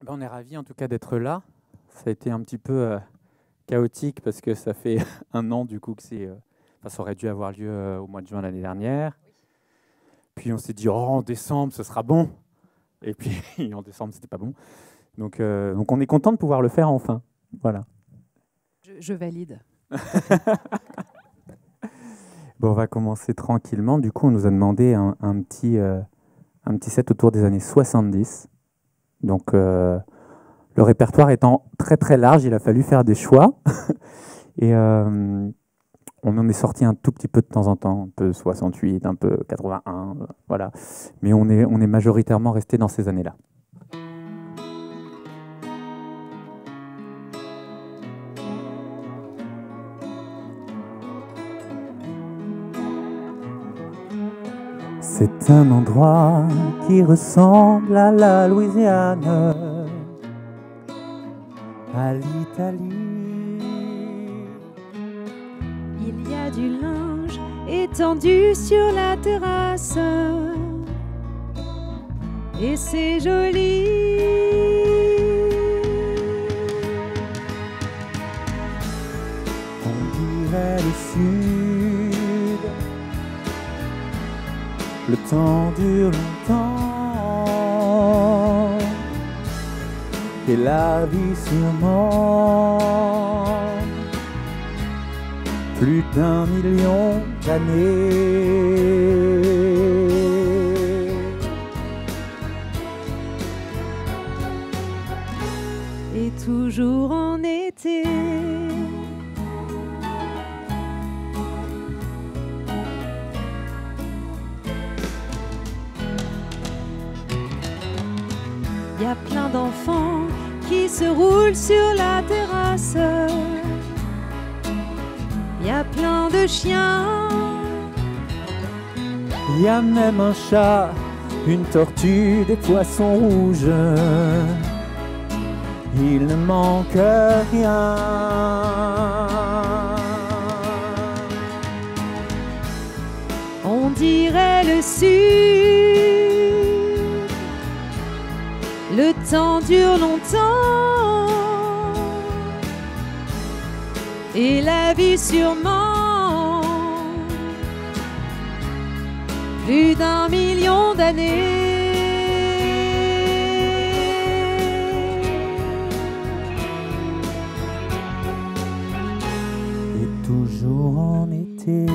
Ben, on est ravis en tout cas d'être là. Ça a été un petit peu chaotique parce que ça fait un an du coup que enfin, ça aurait dû avoir lieu au mois de juin l'année dernière. Puis on s'est dit, oh, en décembre, ce sera bon. Et puis en décembre, c'était pas bon. Donc on est content de pouvoir le faire enfin. Voilà. Je valide. Bon, on va commencer tranquillement. Du coup, on nous a demandé un petit set autour des années 70. Donc, le répertoire étant très très large, il a fallu faire des choix. Et on en est sorti un tout petit peu de temps en temps, un peu 68, un peu 81, voilà. Mais on est majoritairement resté dans ces années-là. C'est un endroit qui ressemble à la Louisiane, à l'Italie. Il y a du linge étendu sur la terrasse et c'est joli. On dirait le sud, le temps dure longtemps et la vie sûrement plus d'1 million d'années. Et toujours en été. Il y a plein d'enfants qui se roulent sur la terrasse. Il y a plein de chiens. Il y a même un chat, une tortue, des poissons rouges. Il ne manque rien. On dirait le sud. Le temps dure longtemps et la vie sûrement plus d'1 million d'années. Et toujours en été.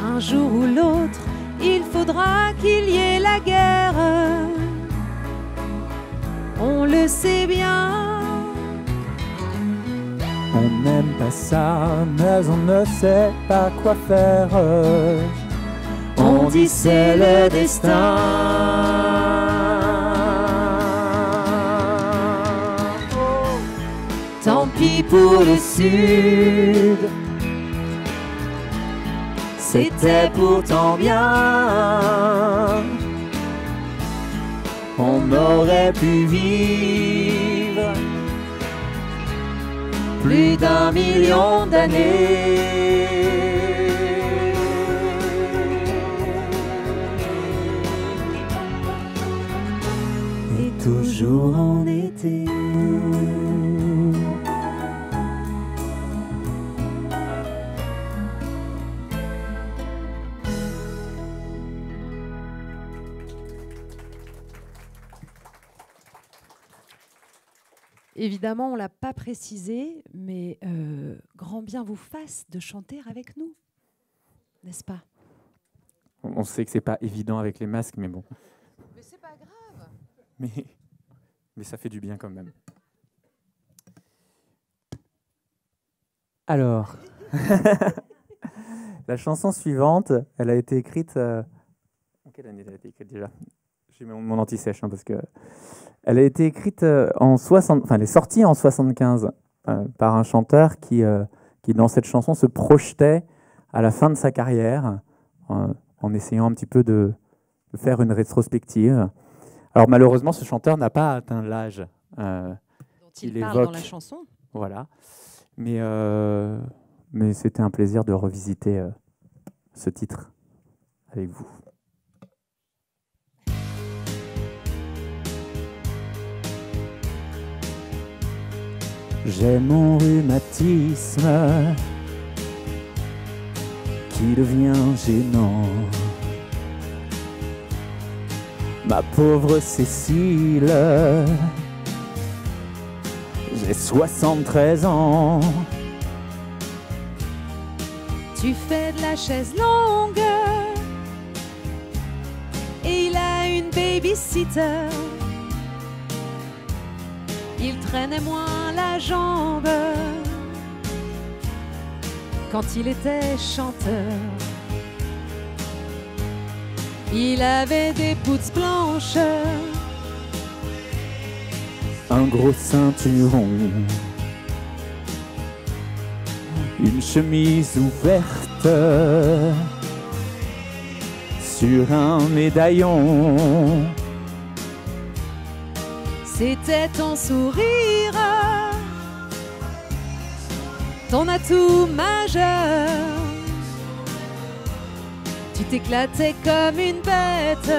Un jour ou l'autre, il faudra qu'il y ait la guerre. On le sait bien. On n'aime pas ça, mais on ne sait pas quoi faire. On dit c'est le destin. Tant pis pour le sud. C'était pourtant bien. On aurait pu vivre plus d'1 million d'années. toujours en été. Évidemment, on ne l'a pas précisé, mais grand bien vous fasse de chanter avec nous, n'est-ce pas? On sait que c'est pas évident avec les masques, mais bon. Mais c'est pas grave. Mais ça fait du bien quand même. Alors, la chanson suivante, elle a été écrite... En quelle année elle a été écrite déjà? J'ai mon anti-sèche parce que... Elle a été écrite en 60... Enfin, elle est sortie en 75 par un chanteur qui, dans cette chanson, se projetait à la fin de sa carrière en essayant un petit peu de faire une rétrospective. Alors, malheureusement, ce chanteur n'a pas atteint l'âge dont il qu'il parle évoque. dans la chanson. Voilà. Mais c'était un plaisir de revisiter ce titre avec vous. J'ai mon rhumatisme qui devient gênant. Ma pauvre Cécile, j'ai 73 ans. Tu fais de la chaise longue et il a une babysitter. Il traînait moins la jambe quand il était chanteur. Il avait des boots blanches, un gros ceinturon, une chemise ouverte sur un médaillon. C'était ton sourire, ton atout majeur. Tu t'éclatais comme une bête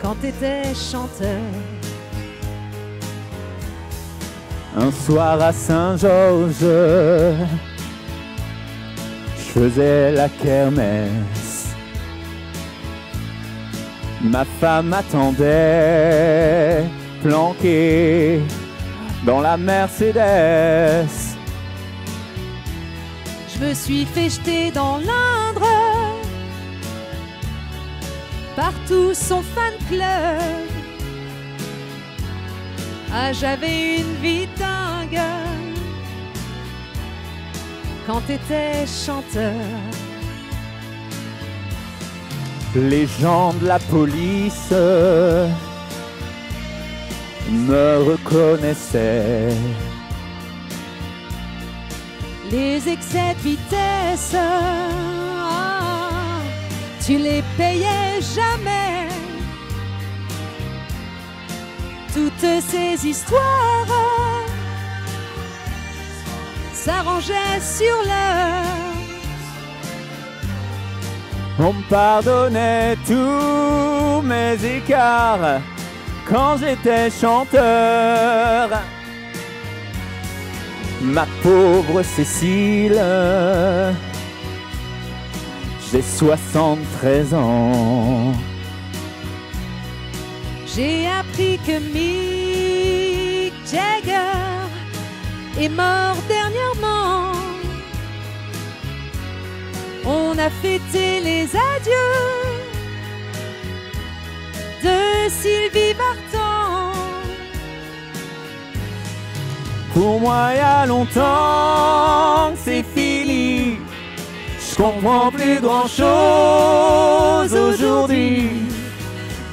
quand t'étais chanteur. Un soir à Saint-Georges, je faisais la kermesse. Ma femme attendait, planquée dans la Mercedes. Je me suis fait jeter dans l'Indre par tout son fan club. Ah, j'avais une vie dingue quand t'étais chanteur. Les gens de la police me reconnaissaient. Les excès de vitesse, tu les payais jamais. Toutes ces histoires s'arrangeaient sur l'heure. On me pardonnait tous mes écarts quand j'étais chanteur. Ma pauvre Cécile, j'ai 73 ans. J'ai appris que Mick Jagger est mort dernièrement. On a fêté les adieux de Sylvie Vartan. Pour moi, il y a longtemps que c'est fini. Je comprends plus grand-chose aujourd'hui.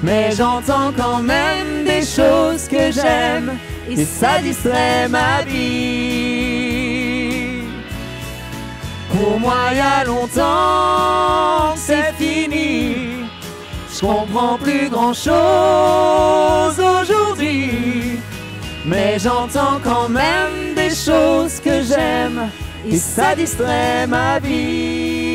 Mais j'entends quand même des choses que j'aime et ça distrait ma vie. Pour moi, il y a longtemps que c'est fini. Je comprends plus grand-chose aujourd'hui. Mais j'entends quand même des choses que j'aime et ça distrait ma vie.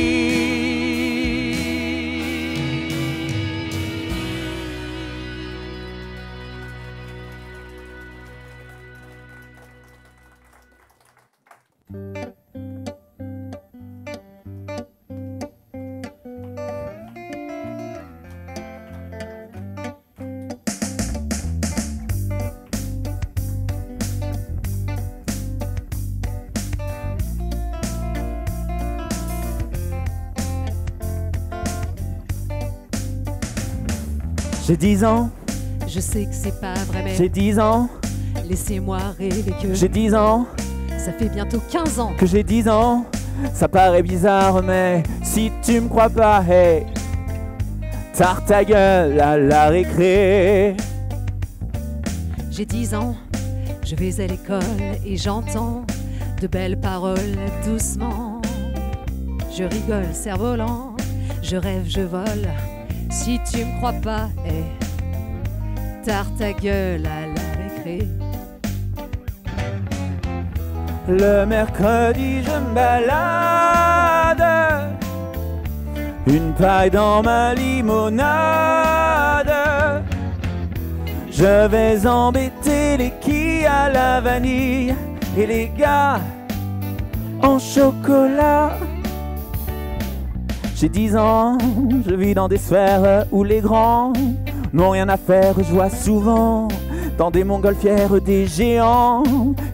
J'ai 10 ans. Je sais que c'est pas vrai, mais J'ai 10 ans. laissez-moi rêver que J'ai 10 ans. ça fait bientôt 15 ans Que j'ai 10 ans. Ça paraît bizarre, mais si tu me crois pas, hey, tarte ta gueule à la récré. J'ai 10 ans, je vais à l'école et j'entends de belles paroles doucement. Je rigole, cerf-volant, je rêve, je vole. Si tu me crois pas, hey, tarte ta gueule à la récré. Le mercredi, je me balade, une paille dans ma limonade. Je vais embêter les quilles à la vanille et les gars en chocolat. J'ai 10 ans, je vis dans des sphères où les grands n'ont rien à faire. Je vois souvent dans des montgolfières des géants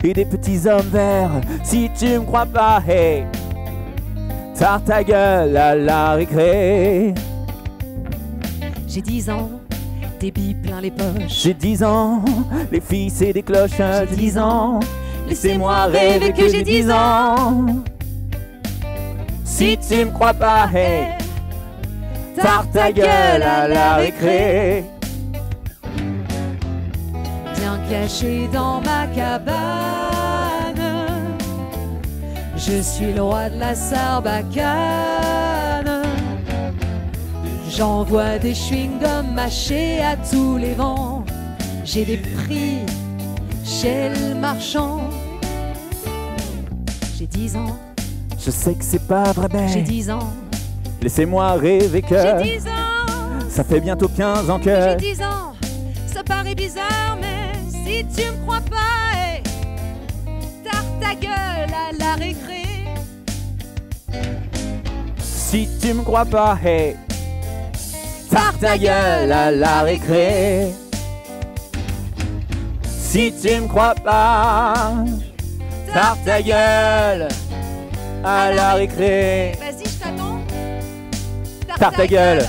et des petits hommes verts. Si tu me crois pas, hey, tarte ta gueule à la récré. J'ai 10 ans, des billes plein les poches. J'ai 10 ans, les filles c'est des cloches. J'ai 10 ans, laissez-moi rêver que j'ai 10 ans. Si tu me crois pas, hey, tarte ta gueule à la récré. Bien caché dans ma cabane, je suis le roi de la sarbacane. J'envoie des chewing-gums mâchés à tous les vents. J'ai des prix chez le marchand. J'ai 10 ans. Je sais que c'est pas vrai, mais J'ai 10 ans. laissez-moi rêver que J'ai 10 ans. ça fait bientôt 15 ans que J'ai 10 ans. Ça paraît bizarre, mais si tu me crois pas, hey, tarte ta gueule à la récré. si tu me crois pas, hey, tarte ta gueule à la récré. Si tu me crois pas, tarte ta gueule à la récré. Vas-y, je t'attends. Tarte ta gueule.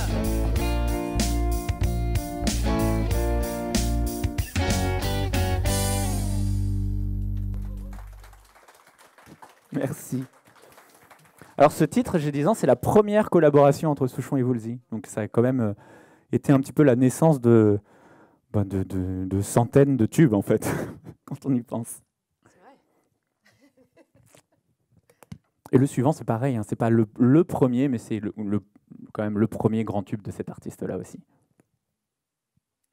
Merci. Alors ce titre, j'ai 10 ans, c'est la première collaboration entre Souchon et Woolsey. Donc ça a quand même été un petit peu la naissance de centaines de tubes en fait, quand on y pense. Et le suivant, c'est pareil, hein, c'est pas le premier, mais c'est quand même le premier grand tube de cet artiste-là aussi.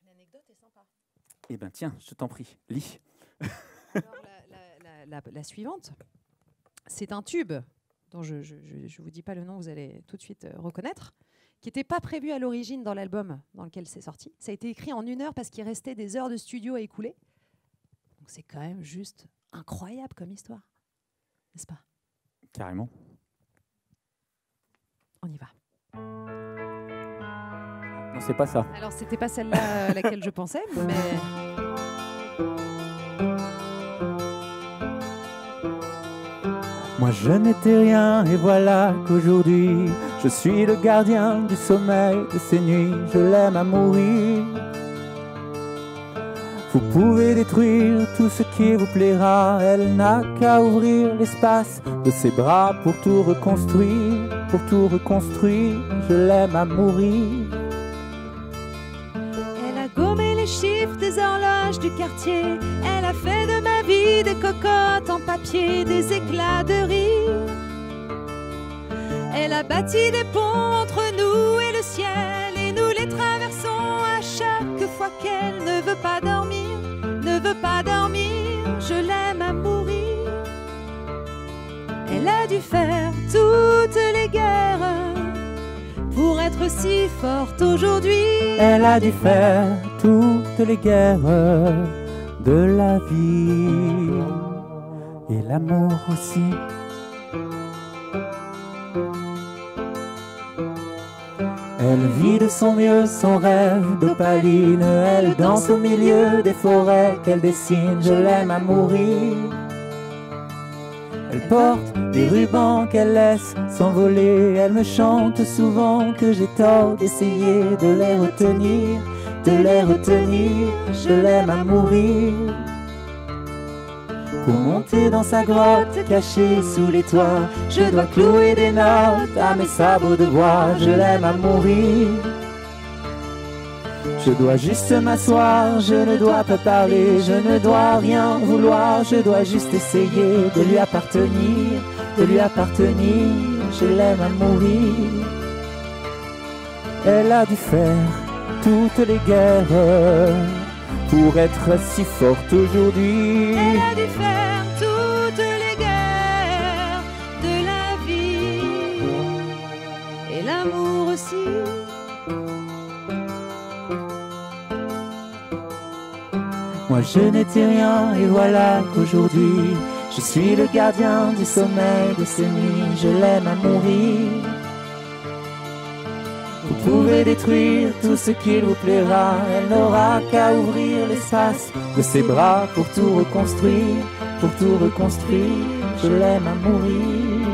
L'anecdote est sympa. Eh bien tiens, je t'en prie, lis. Alors, la suivante, c'est un tube dont je ne vous dis pas le nom, vous allez tout de suite reconnaître, qui n'était pas prévu à l'origine dans l'album dans lequel c'est sorti. Ça a été écrit en 1 heure parce qu'il restait des heures de studio à écouler. Donc c'est quand même juste incroyable comme histoire, n'est-ce pas? Carrément. On y va. Non, c'est pas ça. Alors c'était pas celle-là à laquelle je pensais, mais... Moi je n'étais rien et voilà qu'aujourd'hui je suis le gardien du sommeil de ces nuits, je l'aime à mourir. Vous pouvez détruire tout ce qui vous plaira, elle n'a qu'à ouvrir l'espace de ses bras pour tout reconstruire, je l'aime à mourir. Elle a gommé les chiffres des horloges du quartier, elle a fait de ma vie des cocottes en papier, des éclats de rire. Elle a bâti des ponts entre nous et le ciel, et nous les traversons à chaque fois qu'elle ne veut pas dormir, je l'aime à mourir. Elle a dû faire toutes les guerres pour être si forte aujourd'hui. Elle a dû faire toutes les guerres de la vie et l'amour aussi. Elle vit de son mieux son rêve d'opaline, elle danse au milieu des forêts qu'elle dessine, je l'aime à mourir. Elle porte des rubans qu'elle laisse s'envoler, elle me chante souvent que j'ai tort d'essayer de les retenir. de les retenir, je l'aime à mourir. Pour monter dans sa grotte, cachée sous les toits, je dois clouer des notes à mes sabots de bois, je l'aime à mourir. Je dois juste m'asseoir, je ne dois pas parler, je ne dois rien vouloir, je dois juste essayer de lui appartenir, de lui appartenir, je l'aime à mourir. Elle a dû faire toutes les guerres pour être si forte aujourd'hui. Elle a dû faire toutes les guerres de la vie et l'amour aussi. Moi je n'étais rien et voilà qu'aujourd'hui je suis le gardien du sommeil de ces nuits, je l'aime à mourir. Vous pouvez détruire tout ce qu'il vous plaira, elle n'aura qu'à ouvrir l'espace de ses bras pour tout reconstruire, je l'aime à mourir.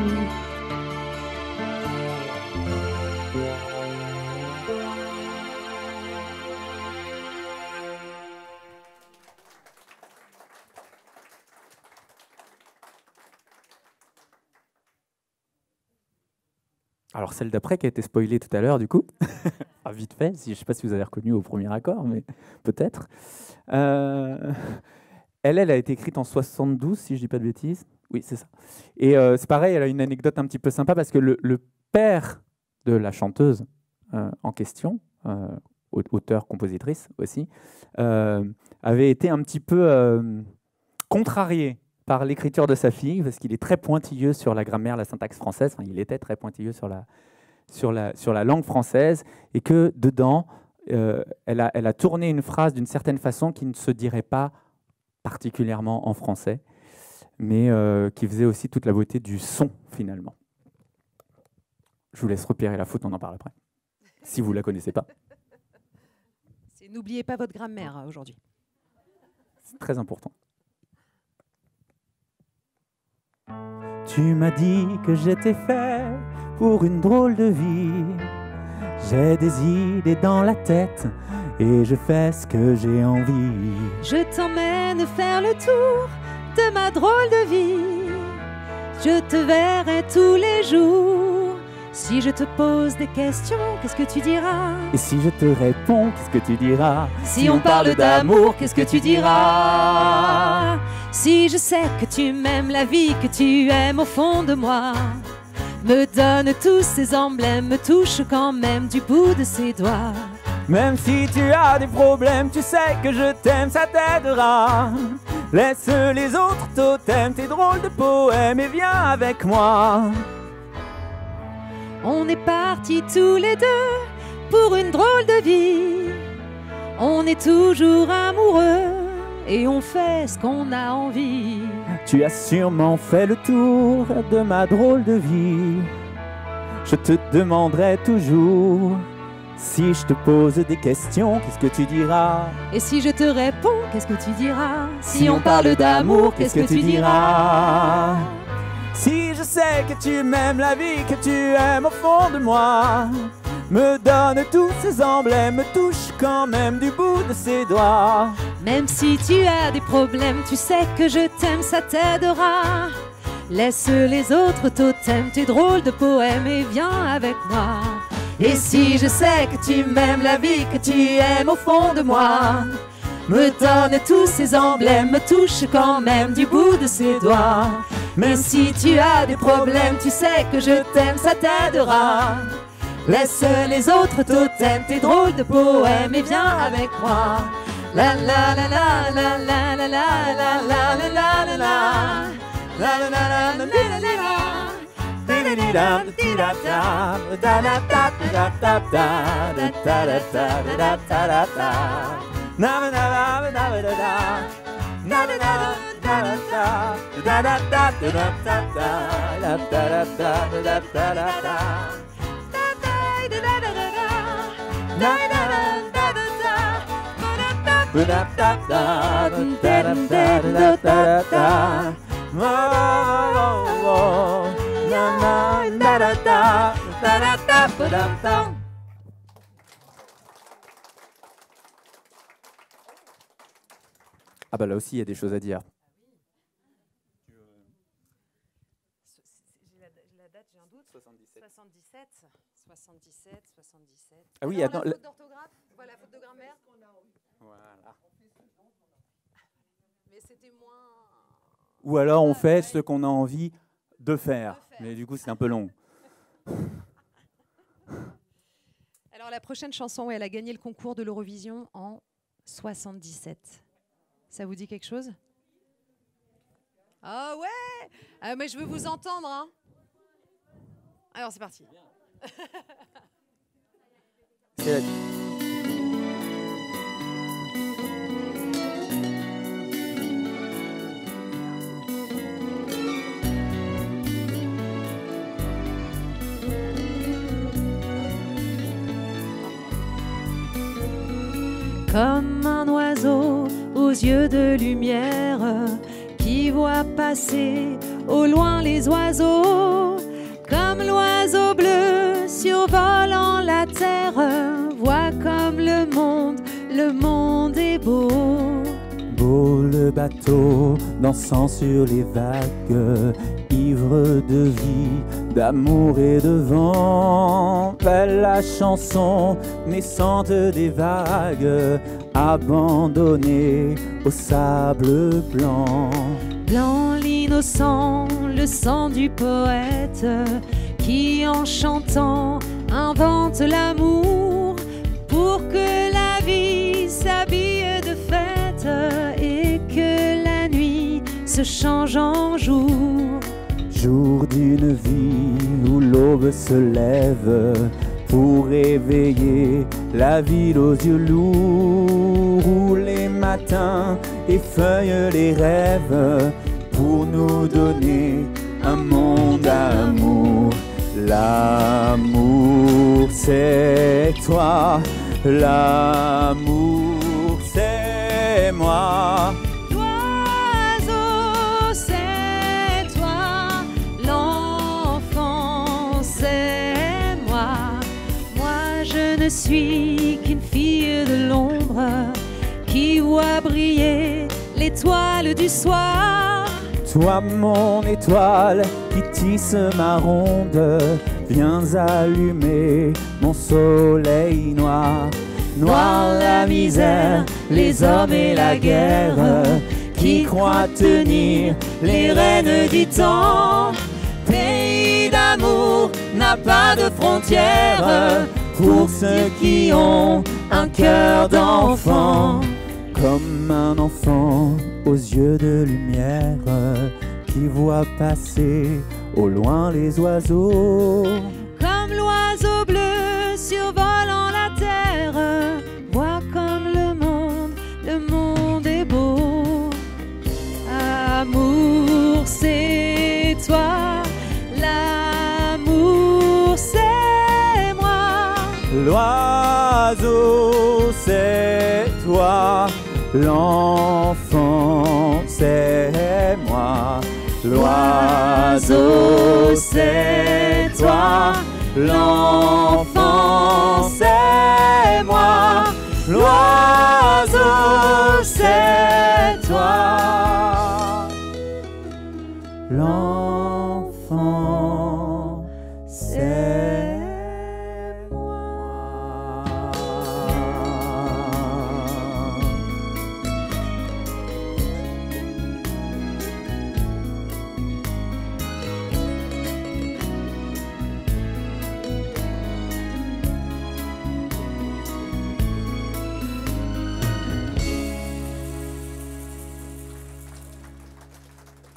Alors celle d'après qui a été spoilée tout à l'heure du coup, vite fait, je ne sais pas si vous avez reconnu au premier accord, mais peut-être. Elle a été écrite en 72, si je ne dis pas de bêtises. Oui, c'est ça. Et c'est pareil, elle a une anecdote un petit peu sympa parce que le père de la chanteuse en question, auteur-compositrice aussi, avait été un petit peu contrarié par l'écriture de sa fille, parce qu'il est très pointilleux sur la grammaire, la syntaxe française, enfin, il était très pointilleux sur la langue française, et que dedans, elle a tourné une phrase d'une certaine façon qui ne se dirait pas particulièrement en français, mais qui faisait aussi toute la beauté du son, finalement. Je vous laisse repérer la faute, on en parle après, si vous ne la connaissez pas. N'oubliez pas votre grammaire aujourd'hui. C'est très important. Tu m'as dit que j'étais fait pour une drôle de vie. J'ai des idées dans la tête et je fais ce que j'ai envie. Je t'emmène faire le tour de ma drôle de vie. Je te verrai tous les jours. Si je te pose des questions, qu'est-ce que tu diras? Et si je te réponds, qu'est-ce que tu diras? Si on parle d'amour, qu'est-ce que tu diras? Si je sais que tu m'aimes la vie, que tu aimes au fond de moi, me donne tous ces emblèmes, me touche quand même du bout de ses doigts. Même si tu as des problèmes, tu sais que je t'aime, ça t'aidera. Laisse les autres totems, tes drôles de poèmes et viens avec moi. On est partis tous les deux pour une drôle de vie. On est toujours amoureux et on fait ce qu'on a envie. Tu as sûrement fait le tour de ma drôle de vie. Je te demanderai toujours, si je te pose des questions, qu'est-ce que tu diras? Et si je te réponds, qu'est-ce que tu diras? Si on parle d'amour, qu'est-ce que tu diras? Si je sais que tu m'aimes la vie, que tu aimes au fond de moi, me donne tous ces emblèmes, me touche quand même du bout de ses doigts. Même si tu as des problèmes, tu sais que je t'aime, ça t'aidera. Laisse les autres totems, tes drôles de poèmes et viens avec moi. Et si je sais que tu m'aimes la vie, que tu aimes au fond de moi, me donne tous ces emblèmes, me touche quand même du bout de ses doigts. Même si tu as des problèmes, tu sais que je t'aime, ça t'aidera. Laisse les autres totems, tes drôles de poèmes et viens avec moi. La la la la la la la la la la la la la la. La la la la la la la Ah bah là aussi, il y a des choses à dire. La date, j'ai un doute. 77. 77. Ah oui, attends. La faute d'orthographe, voilà, faute de grammaire. Voilà. Mais c'était moins... Ou alors on fait ce qu'on a envie de faire. Mais du coup, c'est un peu long. Alors la prochaine chanson, elle a gagné le concours de l'Eurovision en 77. Ça vous dit quelque chose? Ah ouais, ah, mais je veux vous entendre. Hein. Alors c'est parti. C'est la... Comme un oiseau aux yeux de lumière qui voit passer au loin les oiseaux, comme l'oiseau bleu survolant la terre, voit comme le monde est beau. Beau le bateau dansant sur les vagues, ivre de vie, d'amour et de vent. Belle la chanson naissante des vagues, abandonnée au sable blanc. Blanc l'innocent, le sang du poète, qui en chantant invente l'amour, pour que la vie s'habille de fête et que la nuit se change en jour. Jour d'une vie où l'aube se lève pour réveiller la ville aux yeux lourds, où les matins effeuillent les rêves pour nous donner un monde d'amour. L'amour c'est toi, l'amour c'est moi. L'oiseau c'est toi, l'enfant c'est moi. Moi je ne suis qu'une fille de l'ombre qui voit briller l'étoile du soir. Toi mon étoile qui tisse ma ronde, viens allumer mon soleil noir. Noir la misère, les hommes et la guerre, qui croient tenir les rênes du temps. Pays d'amour n'a pas de frontières pour ceux qui ont un cœur d'enfant. Comme un enfant aux yeux de lumière, qui voit passer au loin les oiseaux. Comme l'oiseau bleu survolant la terre, voit comme le monde est beau. Amour c'est toi, l'amour c'est moi. L'oiseau c'est toi, l'enfant c'est moi. L'oiseau c'est toi, l'enfant c'est moi. L'oiseau c'est toi, l'enfant c'est moi.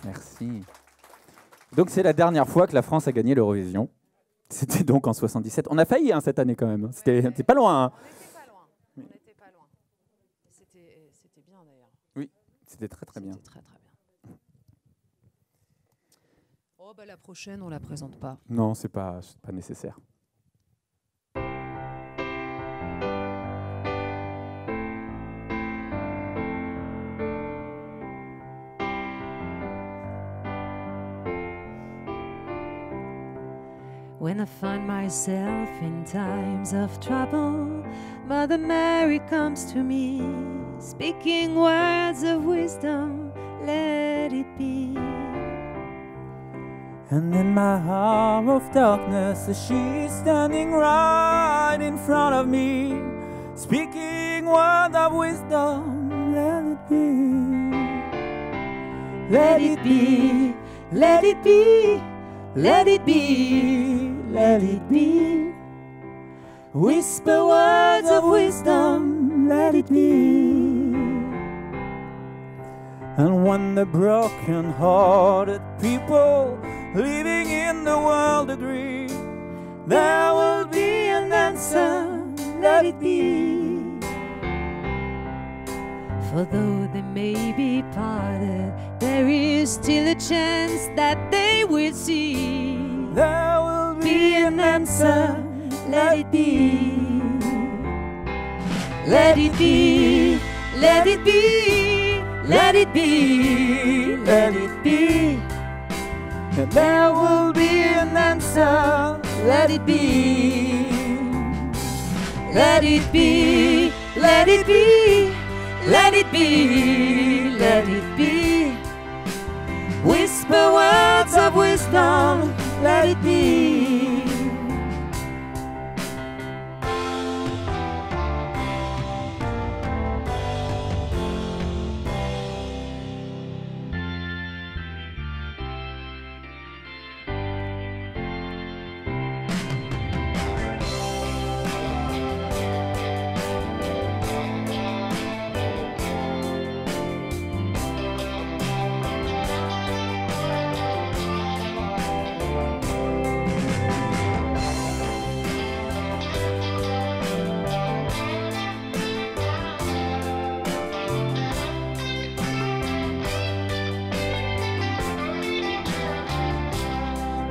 Merci. Donc c'est la dernière fois que la France a gagné l'Eurovision. C'était donc en 77. On a failli cette année quand même. C'était pas loin. Hein. On n'était pas loin. C'était bien d'ailleurs. Oui, c'était très très bien. C'était très très bien. Oh bah la prochaine, on la présente pas. Non, c'est pas nécessaire. When I find myself in times of trouble, Mother Mary comes to me, speaking words of wisdom, let it be. And in my hour of darkness, she's standing right in front of me, speaking words of wisdom, let it be. Let it be, let it be, let it be, let it be. Whisper words of wisdom, let it be. And when the broken-hearted people living in the world agree, there will be an answer, let it be. For though they may be parted, there is still a chance that they will see. There will be an answer, let it be. Let it be, let it be, let it be, let it be. And there will be an answer, let it be. Let it be, let it be, let it be, let it be. Whisper words of wisdom, let it be.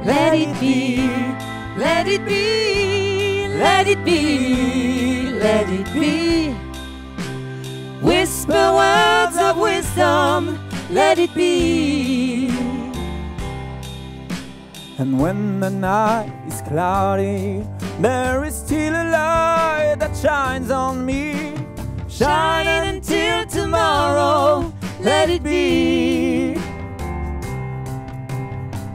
Let it be, let it be, let it be, let it be. Whisper words of wisdom, let it be. And when the night is cloudy, there is still a light that shines on me. Shine until tomorrow, let it be.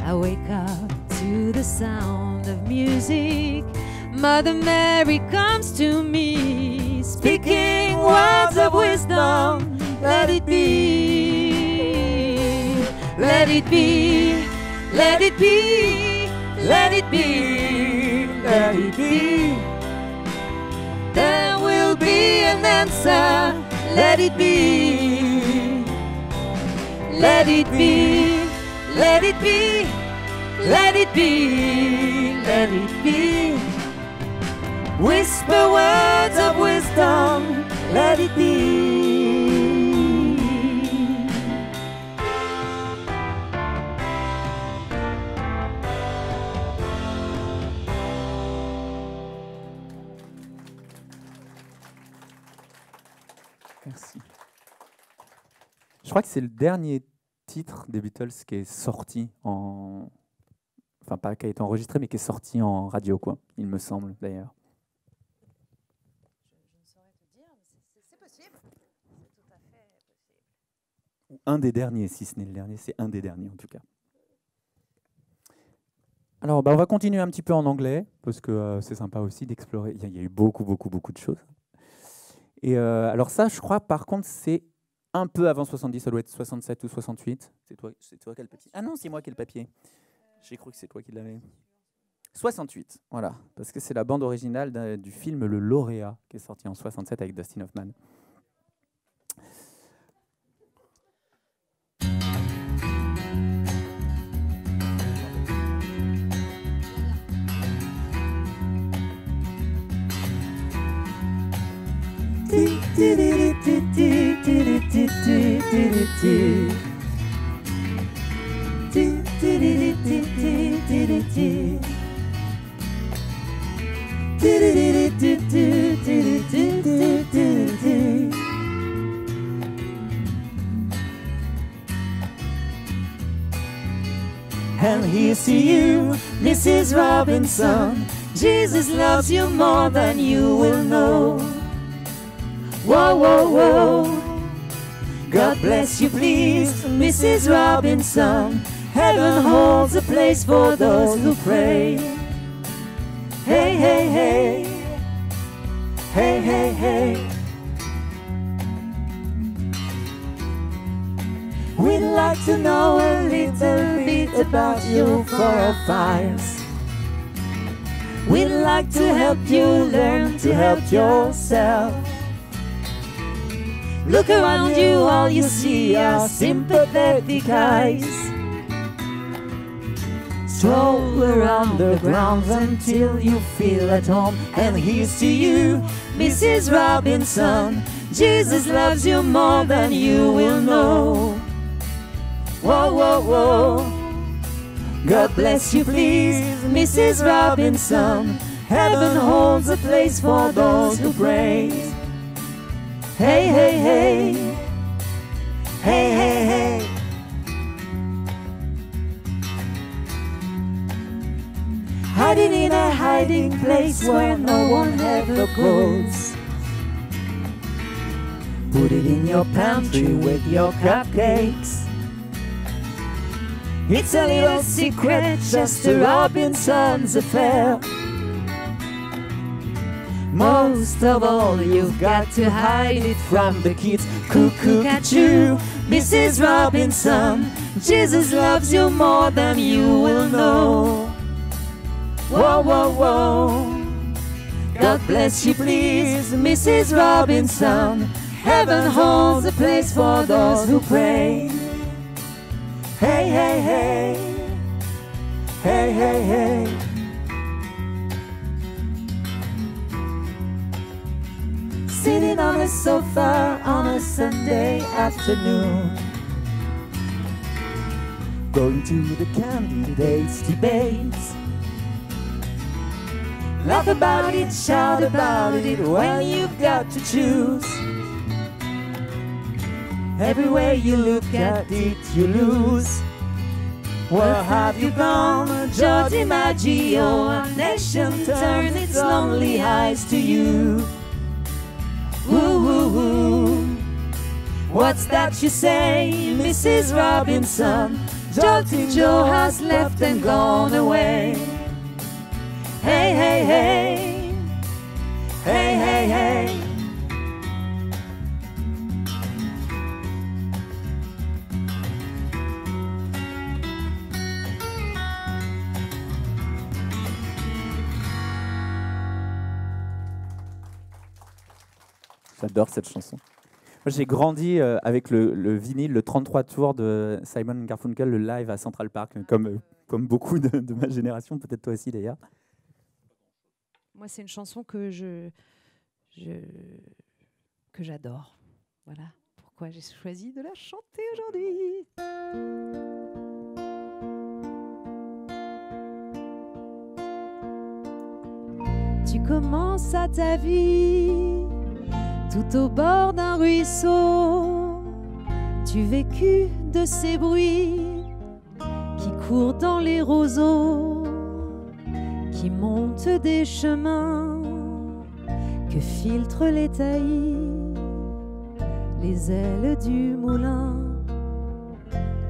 I wake up to the sound of music. Mother Mary comes to me, speaking words of wisdom, let it be. Let it be, let it be, let it be, let it be. There will be an answer, let it be. Let it be, let it be, let it be, let it be. Whisper words of wisdom, let it be. Merci. Je crois que c'est le dernier titre des Beatles qui est sorti en... Enfin, pas qui a été enregistré, mais qui est sorti en radio, quoi. Il me semble, d'ailleurs. Je ne saurais te dire, mais c'est possible. C'est tout à fait possible. Ou un des derniers, si ce n'est le dernier, c'est un des derniers, en tout cas. Alors, on va continuer un petit peu en anglais, parce que c'est sympa aussi d'explorer. Il y a eu beaucoup de choses. Et alors ça, je crois, par contre, c'est un peu avant 70, ça doit être 67 ou 68. C'est toi qui as le papier. Ah non, c'est moi qui ai le papier. J'ai cru que c'est toi qui l'avais. 68, voilà, parce que c'est la bande originale du film Le Lauréat, qui est sorti en 67 avec Dustin Hoffman. And here's to you, Mrs. Robinson. Jesus loves you more than you will know. Whoa, whoa, whoa. God bless you, please, Mrs. Robinson. Heaven holds a place for those who pray. Hey, hey, hey. Hey, hey, hey. We'd like to know a little bit about your profiles. We'd like to help you learn to help yourself. Look around you, all you see are sympathetic eyes. Stroll around the grounds until you feel at home. And here's to you, Mrs. Robinson. Jesus loves you more than you will know. Whoa, whoa, whoa. God bless you, please, Mrs. Robinson. Heaven holds a place for those who pray. Hey, hey, hey. Hey, hey, hey. Hiding in a hiding place where no one ever goes. Put it in your pantry with your cupcakes. It's a little secret, just a Robinson's affair. Most of all, you've got to hide it from the kids. Cuckoo-ca-choo, Mrs. Robinson. Jesus loves you more than you will know. Whoa, whoa, whoa. God bless you, please, Mrs. Robinson. Heaven holds a place for those who pray. Hey, hey, hey. Hey, hey, hey. Sitting on a sofa on a Sunday afternoon, going to the candidates' debates. Laugh about it, shout about it when you've got to choose. Everywhere you look at it, you lose. Where have you gone, Joe DiMaggio? Our nation turned its lonely eyes to you. Woo, woo, woo. What's that you say, Mrs. Robinson? Jolty Joe has left and gone away. Hey, hey, hey. Hey, hey, hey. J'adore cette chanson. Moi, j'ai grandi avec le vinyle, le 33 tours de Simon Garfunkel, le live à Central Park, comme beaucoup de ma génération, peut-être toi aussi d'ailleurs. Moi, c'est une chanson que j'adore. Voilà pourquoi j'ai choisi de la chanter aujourd'hui. Tu commences à ta vie tout au bord d'un ruisseau. Tu vécus de ces bruits qui courent dans les roseaux, qui montent des chemins que filtrent les taillis, les ailes du moulin,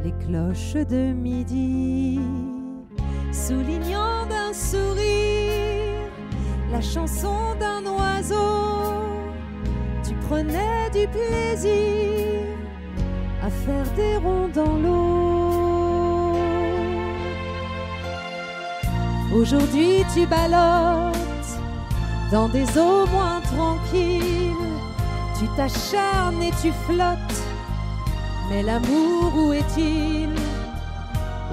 les cloches de midi, soulignant d'un sourire la chanson d'un oiseau. Tu prenais du plaisir à faire des ronds dans l'eau. Aujourd'hui tu ballottes dans des eaux moins tranquilles. Tu t'acharnes et tu flottes, mais l'amour où est-il?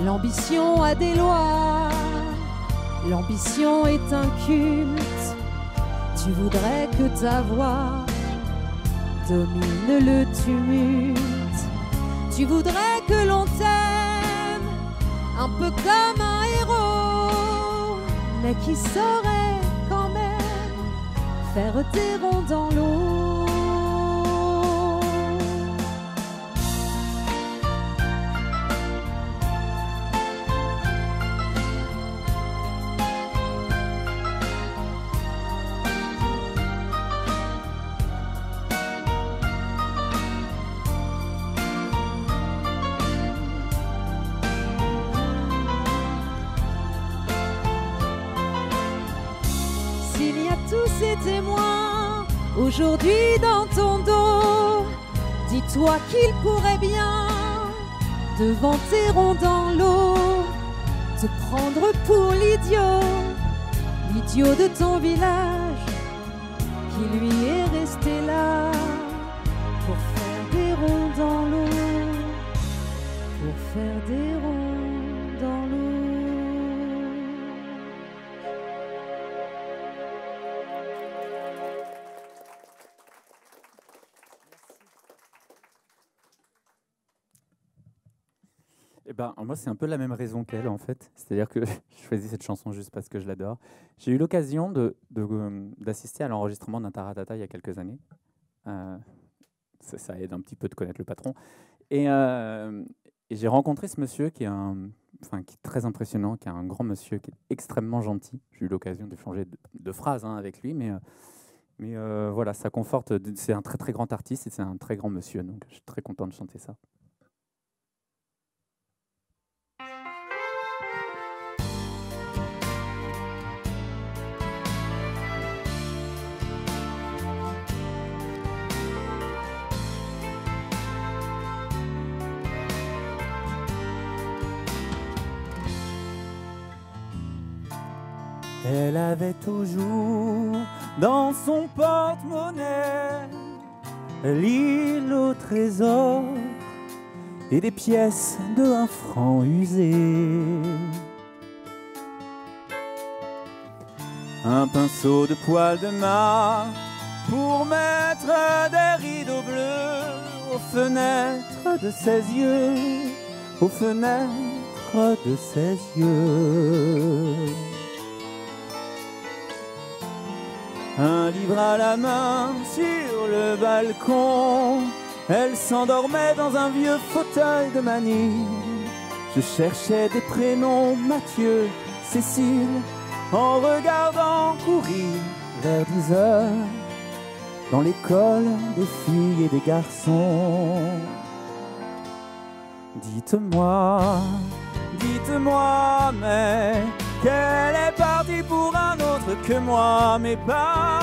L'ambition a des lois, l'ambition est un culte. Tu voudrais que ta voix domine le tumulte. Tu voudrais que l'on t'aime un peu comme un héros, mais qui saurait quand même faire des ronds dans l'eau. aujourd'hui dans ton dos. Dis-toi qu'il pourrait bien, devant tes ronds dans l'eau, te prendre pour l'idiot de ton village, qui lui est resté là pour faire des ronds dans l'eau, pour faire des ronds dans l'eau. Eh ben, moi, c'est un peu la même raison qu'elle, en fait. C'est-à-dire que je choisis cette chanson juste parce que je l'adore. J'ai eu l'occasion d'assister à l'enregistrement d'un Taratata il y a quelques années. Ça aide un petit peu de connaître le patron. Et j'ai rencontré ce monsieur qui est, qui est très impressionnant, qui est un grand monsieur, qui est extrêmement gentil. J'ai eu l'occasion d'échanger de phrases avec lui, mais voilà, ça conforte. C'est un très très grand artiste et c'est un très grand monsieur, donc je suis très content de chanter ça. Elle avait toujours dans son porte-monnaie l'île au trésor et des pièces de 1 franc usées. Un pinceau de poil de marque pour mettre des rideaux bleus aux fenêtres de ses yeux, aux fenêtres de ses yeux. Un livre à la main sur le balcon, elle s'endormait dans un vieux fauteuil de manille. Je cherchais des prénoms, Mathieu, Cécile, en regardant courir vers 10 heures dans l'école des filles et des garçons. Dites-moi, dites-moi, mais qu'elle est partie pour un autre que moi, mais pas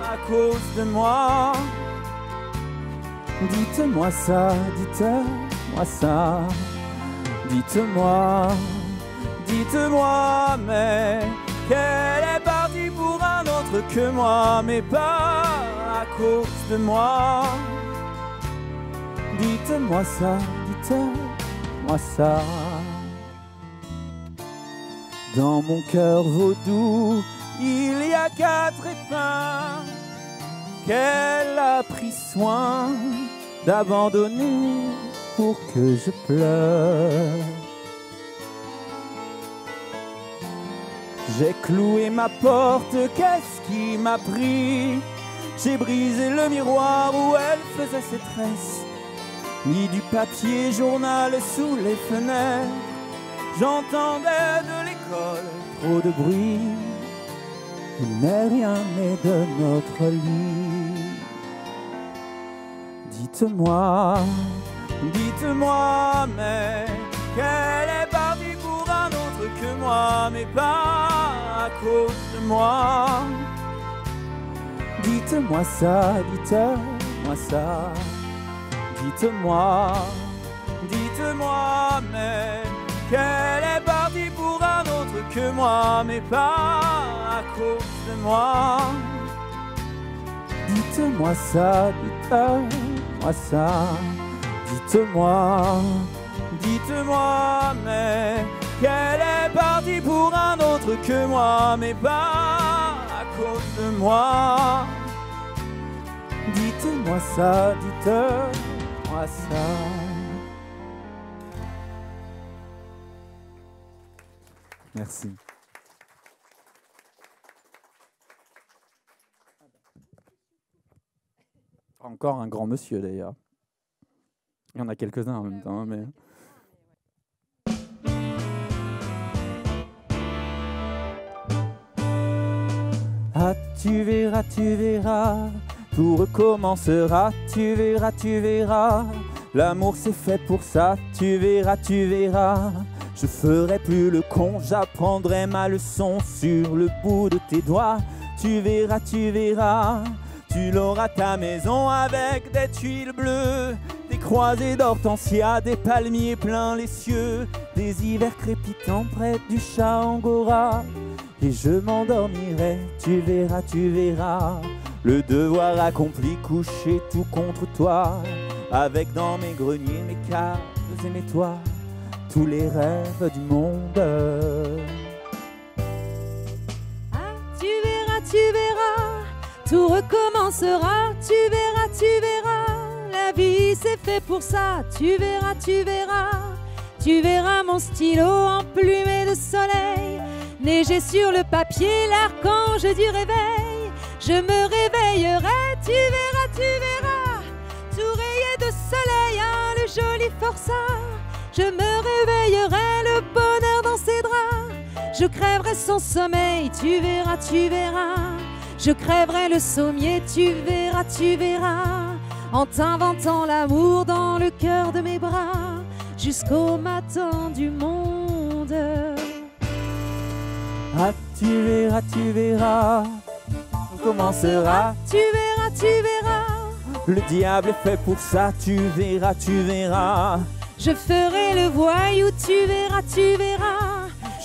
à cause de moi. Dites-moi ça, dites-moi ça. Dites-moi, dites-moi, mais qu'elle est partie pour un autre que moi, mais pas à cause de moi. Dites-moi ça, dites-moi ça. Dans mon cœur vaudou, il y a 4 épins qu'elle a pris soin d'abandonner pour que je pleure. J'ai cloué ma porte, qu'est-ce qui m'a pris? J'ai brisé le miroir où elle faisait ses tresses, mis du papier journal sous les fenêtres. J'entendais de l'école trop de bruit, il n'est rien né de notre lit. Dites-moi, dites-moi, mais qu'elle est partie pour un autre que moi, mais pas à cause de moi. Dites-moi ça, dites-moi ça. Dites-moi, dites-moi, mais qu'elle est partie pour un autre que moi, mais pas à cause de moi. Dites-moi ça, dites-moi ça. Dites-moi, dites-moi, mais qu'elle est partie pour un autre que moi, mais pas à cause de moi. Dites-moi ça, dites-moi ça. Merci. Encore un grand monsieur d'ailleurs. Il y en a quelques-uns en même temps, mais... Ah, tu verras, tout recommencera, tu verras. L'amour c'est fait pour ça, tu verras. Je ferai plus le con, j'apprendrai ma leçon sur le bout de tes doigts. Tu verras. Tu l'auras ta maison avec des tuiles bleues, des croisées d'hortensia, des palmiers plein les cieux, des hivers crépitants près du chat Angora. Et je m'endormirai, tu verras, le devoir accompli, couché tout contre toi, avec dans mes greniers, mes caves et mes toits, tous les rêves du monde. Ah, tu verras, tout recommencera, tu verras, la vie c'est fait pour ça, tu verras mon stylo emplumé de soleil, neiger sur le papier, l'archange du réveil, je me réveillerai, tu verras, tout rayé de soleil, hein, le joli forçat, je me réveillerai, le bonheur dans ses draps, je crèverai son sommeil, tu verras, je crèverai le sommier, tu verras, en t'inventant l'amour dans le cœur de mes bras, jusqu'au matin du monde. Ah, tu verras, on commencera. Tu verras, Le diable est fait pour ça, tu verras. je ferai le voyou, tu verras,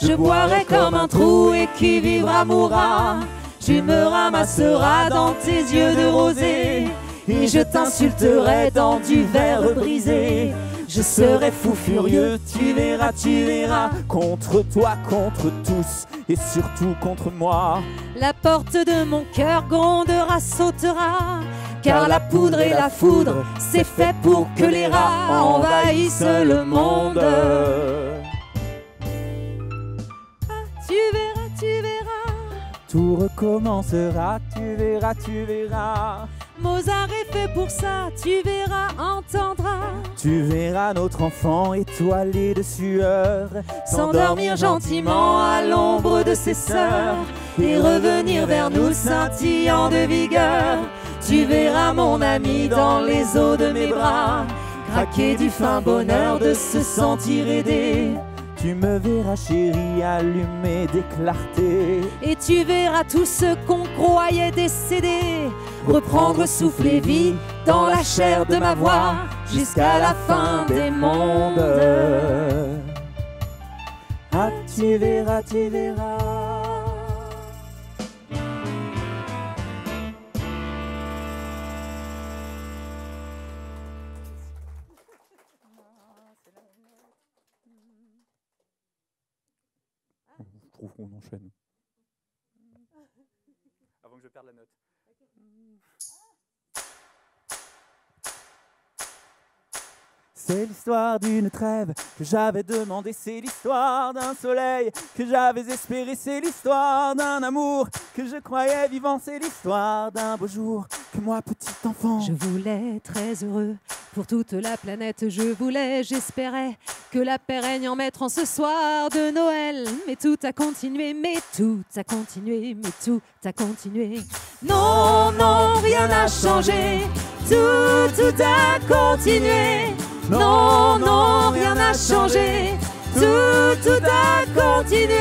je boirai comme un trou et qui vivra mourra. Tu me ramasseras dans tes yeux de rosée et je t'insulterai dans du verre brisé. Je serai fou furieux, tu verras, contre toi, contre tous et surtout contre moi. la porte de mon cœur grondera, sautera, car la poudre et la foudre, c'est fait pour que les rats envahissent le monde. Ah, tu verras, Tout recommencera, tu verras. Mozart est fait pour ça, tu verras, entendras. Tu verras notre enfant étoilé de sueur S'endormir gentiment à l'ombre de ses sœurs et revenir vers nous scintillant de vigueur. Tu verras mon ami dans les eaux de mes bras craquer du fin bonheur de se sentir aidé. Tu me verras chérie allumé des clartés Et tu verras tout ce qu'on croyait décédé reprendre souffle et vie dans la chair de ma voix jusqu'à la fin des mondes. Ah, tu verras. Je trouve qu'on enchaîne. Avant que je perde la note. C'est l'histoire d'une trêve que j'avais demandé, c'est l'histoire d'un soleil que j'avais espéré, c'est l'histoire d'un amour que je croyais vivant, c'est l'histoire d'un beau jour que moi, petit enfant, Je voulais très heureux pour toute la planète, j'espérais que la paix règne en mettre en ce soir de Noël. Mais tout a continué, Non, non, rien n'a changé, tout a continué. Non, non, rien n'a changé, tout a continué.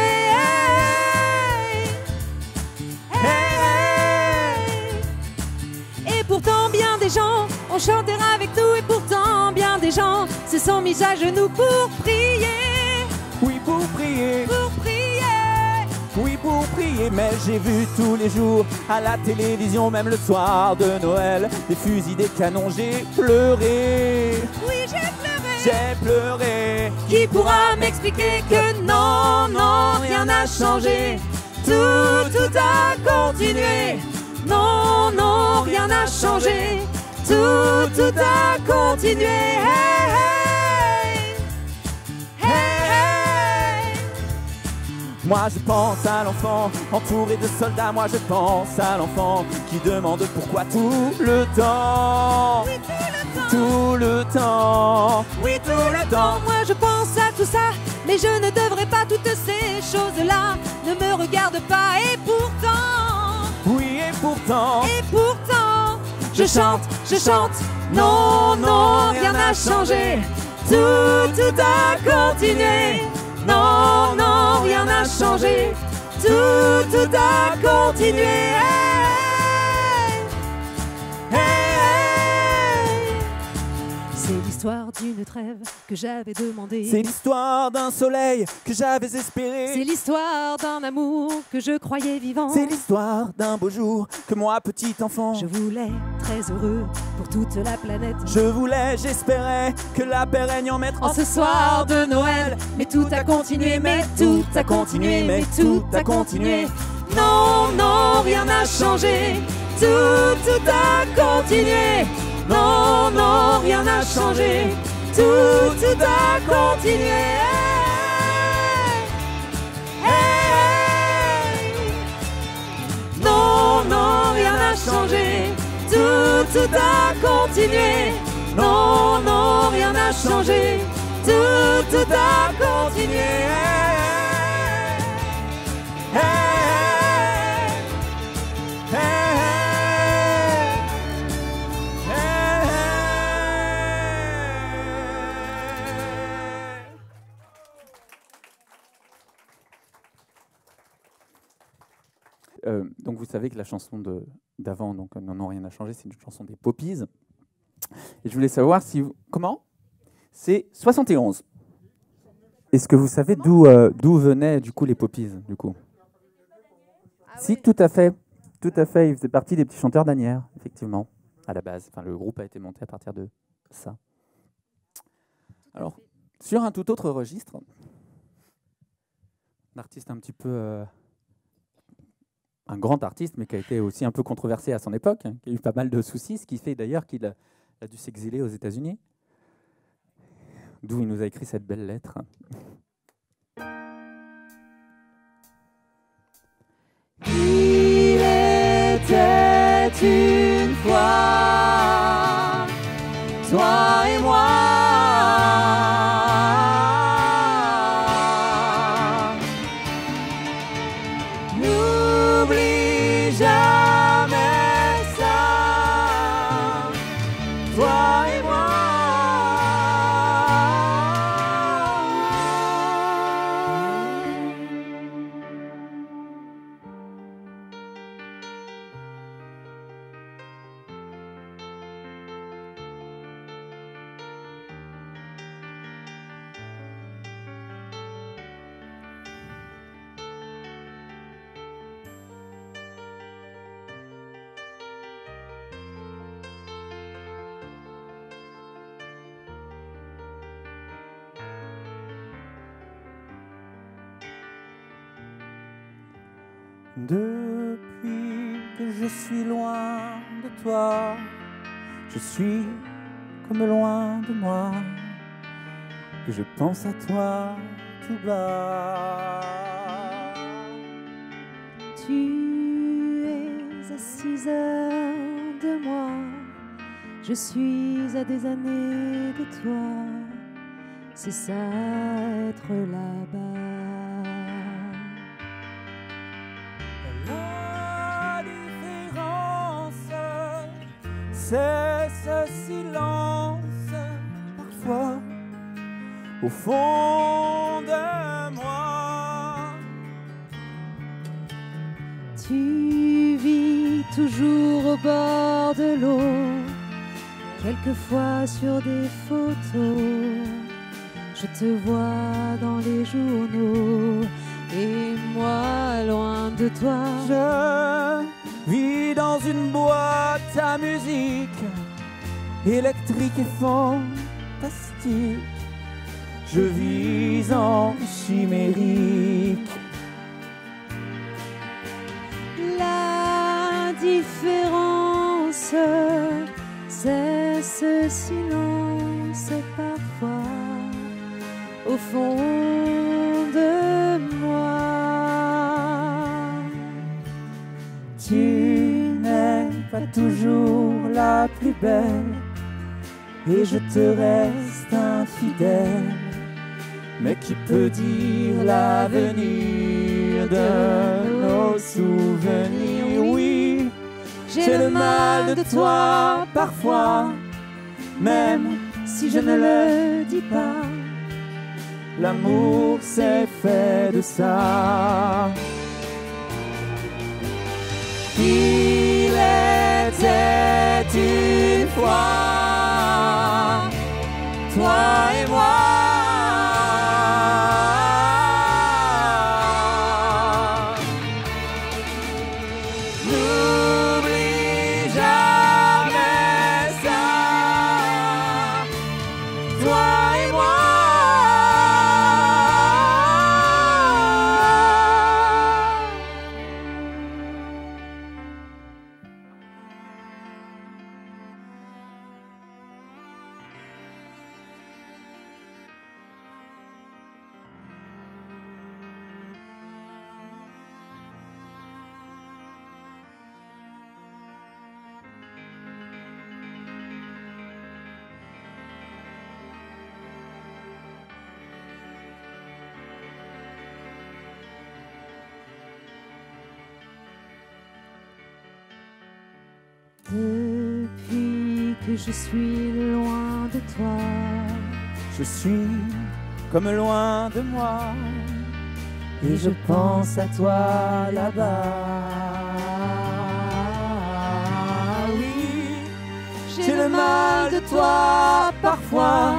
Et pourtant bien des gens ont chanté avec nous, et pourtant bien des gens se sont mis à genoux pour prier. oui pour prier, oui pour prier, mais j'ai vu tous les jours à la télévision, même le soir de Noël, des fusils, des canons, j'ai pleuré. Oui, J'ai pleuré. Qui pourra m'expliquer que non, non, rien n'a changé, tout a continué. Non, non, rien n'a changé, tout a continué. Moi je pense à l'enfant entouré de soldats, moi je pense à l'enfant qui demande pourquoi tout le temps. Oui, Tout le temps. oui, tout le temps. Moi je pense à tout ça, mais je ne devrais pas toutes ces choses-là. Ne me regarde pas, et pourtant, Oui et pourtant, je chante. Non, non, rien n'a changé, tout a continué. Non, non, rien n'a changé, tout a continué. l'histoire d'une trêve que j'avais demandée. C'est l'histoire d'un soleil que j'avais espéré. C'est l'histoire d'un amour que je croyais vivant. C'est l'histoire d'un beau jour que moi, petit enfant, Je voulais très heureux pour toute la planète. je voulais, j'espérais que la paix règne en maître En ce soir de Noël, mais tout a continué, mais tout a continué, mais tout a continué. Non, non, rien n'a changé. Tout a continué. Non, non, rien n'a changé. Tout a continué. Non, non, rien n'a changé. Tout a continué. Non, non, rien n'a changé. Tout a continué. Donc vous savez que la chanson d'avant, donc Non, non, rien n'a changé, c'est une chanson des Poppies. Et je voulais savoir si... Comment ? C'est 71. Est-ce que vous savez d'où venaient du coup les Poppies du coup ? Si, tout à fait. Tout à fait, ils faisaient partie des petits chanteurs d'Asnières, effectivement, à la base. Enfin, le groupe a été monté à partir de ça. Alors, sur un tout autre registre, un artiste un petit peu... un grand artiste, mais qui a été aussi un peu controversé à son époque, qui a eu pas mal de soucis, ce qui fait d'ailleurs qu'il a dû s'exiler aux États-Unis, d'où il nous a écrit cette belle lettre. Il était une fois toi et moi. N'oublie jamais ça, toi et moi. Depuis que je suis loin de toi, je suis comme loin de moi, et je pense à toi tout bas. Tu es à 6 heures de moi, je suis à des années de toi, c'est ça être là-bas. La différence, c'est ce silence, parfois, au fond de moi. Tu vis toujours au bord de l'eau, quelquefois sur des photos. Je te vois dans les journaux et moi loin de toi. Je vis dans une boîte à musique, électrique et fantastique. Je vis en chimérique. La différence, c'est ce silence parfois au fond de moi. Tu n'es pas toujours la plus belle, et je te reste infidèle. Mais qui peut dire l'avenir de nos souvenirs? Oui, j'ai le mal de toi parfois, même Si je ne le dis pas, l'amour c'est fait de ça. Il était une fois toi et moi. N'oublie jamais ça, toi et moi. Depuis que je suis loin de toi, Je suis comme loin de moi, et je pense à toi là-bas. oui, j'ai le mal de toi parfois,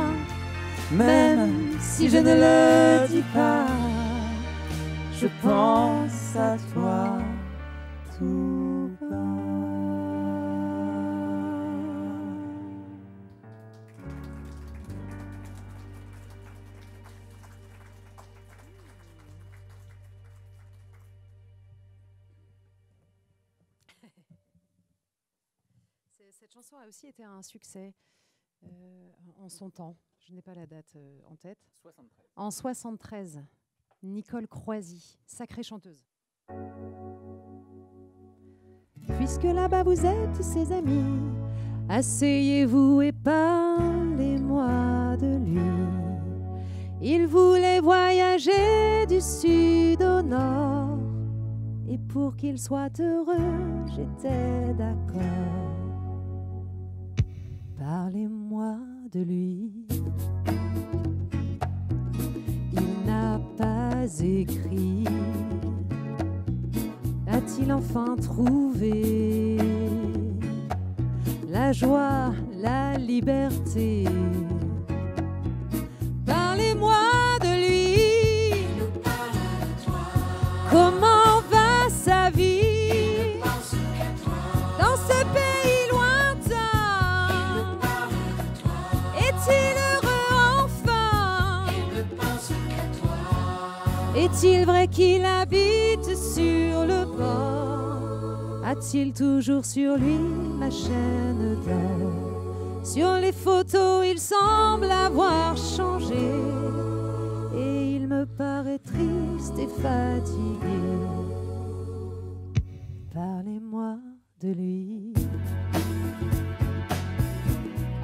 Même si je ne le dis pas, je pense à toi tout bas. Cette chanson a aussi été un succès en son temps. Je n'ai pas la date en tête. 73. En 73, Nicole Croisy, sacrée chanteuse. puisque là-bas vous êtes ses amis, asseyez-vous et parlez-moi de lui. Il voulait voyager du sud au nord, et pour qu'il soit heureux, j'étais d'accord. Parlez-moi de lui. Il n'a pas écrit. A-t-il enfin trouvé la joie, la liberté? Parlez-moi de lui. Comment va sa vie dans ce pays lointain? Est-il heureux enfin? Est-il vrai qu'il habite sur le bord? A-t-il toujours sur lui ma chaîne d'or? Sur les photos, il semble avoir changé, et il me paraît triste et fatigué. Parlez-moi de lui.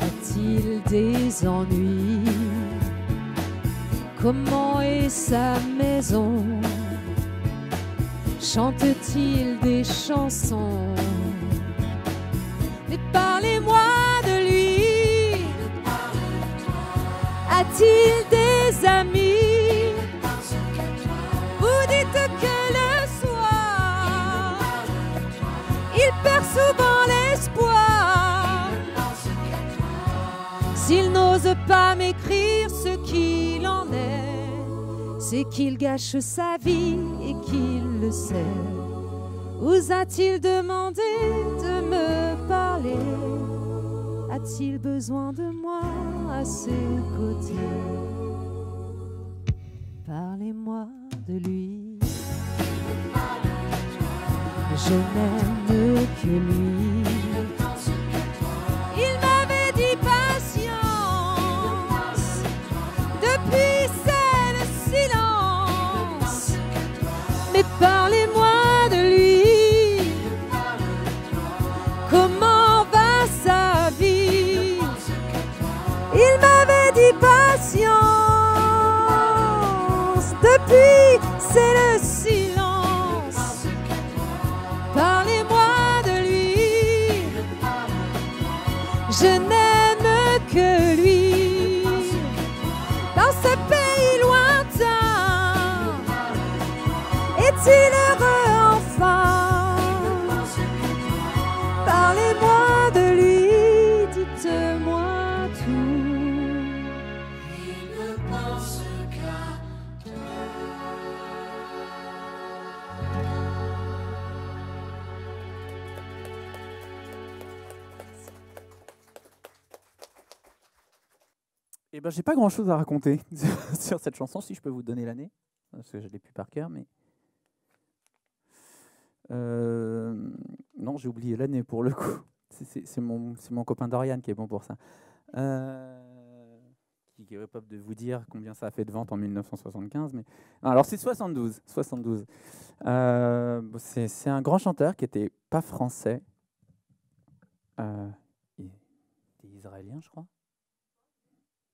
A-t-il des ennuis? Comment est sa maison? Chante-t-il des chansons? Mais parlez-moi de lui. A-t-il des amis? Vous dites que le soir, il perd souvent l'espoir. S'il n'ose pas m'écrire ce qu'il en est, c'est qu'il gâche sa vie et qu'il le sait. Vous a-t-il demandé de me parler? A-t-il besoin de moi à ses côtés? Parlez-moi de lui. Je n'aime que lui. Il m'avait dit patience. Depuis c'est le silence. Mais parlez-moi de lui. Comment va sa vie? Il m'avait dit patience. Depuis c'est le silence. Parlez-moi de lui. Je n'aime que lui. Dans ce pays lointain, est-il heureux enfin? Parlez-moi de lui, dites-moi tout. Eh ben, j'ai pas grand-chose à raconter sur cette chanson, si je peux vous donner l'année, parce que je l'ai plus par cœur, mais non, j'ai oublié l'année pour le coup. C'est mon copain Dorian qui est bon pour ça. Qui est capable de vous dire combien ça a fait de ventes en 1975. Mais... Alors c'est 72. C'est un grand chanteur qui n'était pas français. Il était israélien, je crois.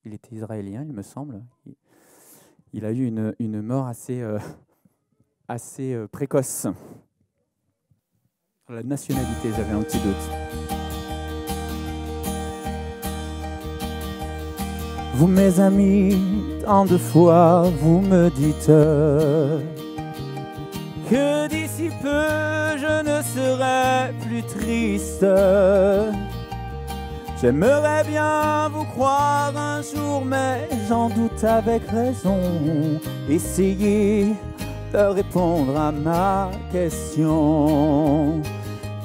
Il était israélien, il me semble. Il a eu une mort assez précoce. La nationalité, j'avais un petit doute. Vous, mes amis, tant de fois, vous me dites que d'ici peu, je ne serai plus triste. J'aimerais bien vous croire un jour, mais j'en doute avec raison. Essayez de répondre à ma question.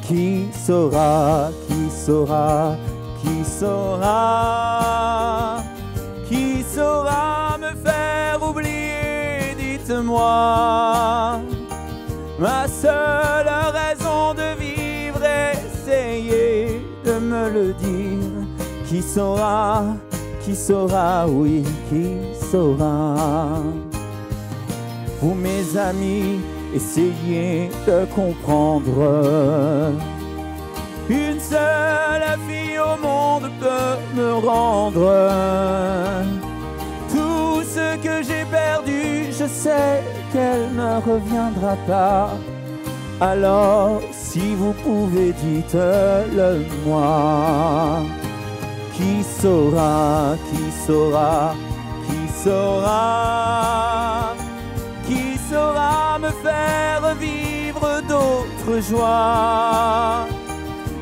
Qui saura, qui saura, qui saura, qui saura me faire oublier, dites-moi. Ma seule raison de vivre, essayez de me le dire. Qui saura, oui, qui saura. Vous, mes amis, essayez de comprendre. Une seule fille au monde peut me rendre tout ce que j'ai perdu. Je sais qu'elle ne reviendra pas. Alors, si vous pouvez, dites-le moi. Qui saura, qui saura, qui saura, qui saura me faire vivre d'autres joies.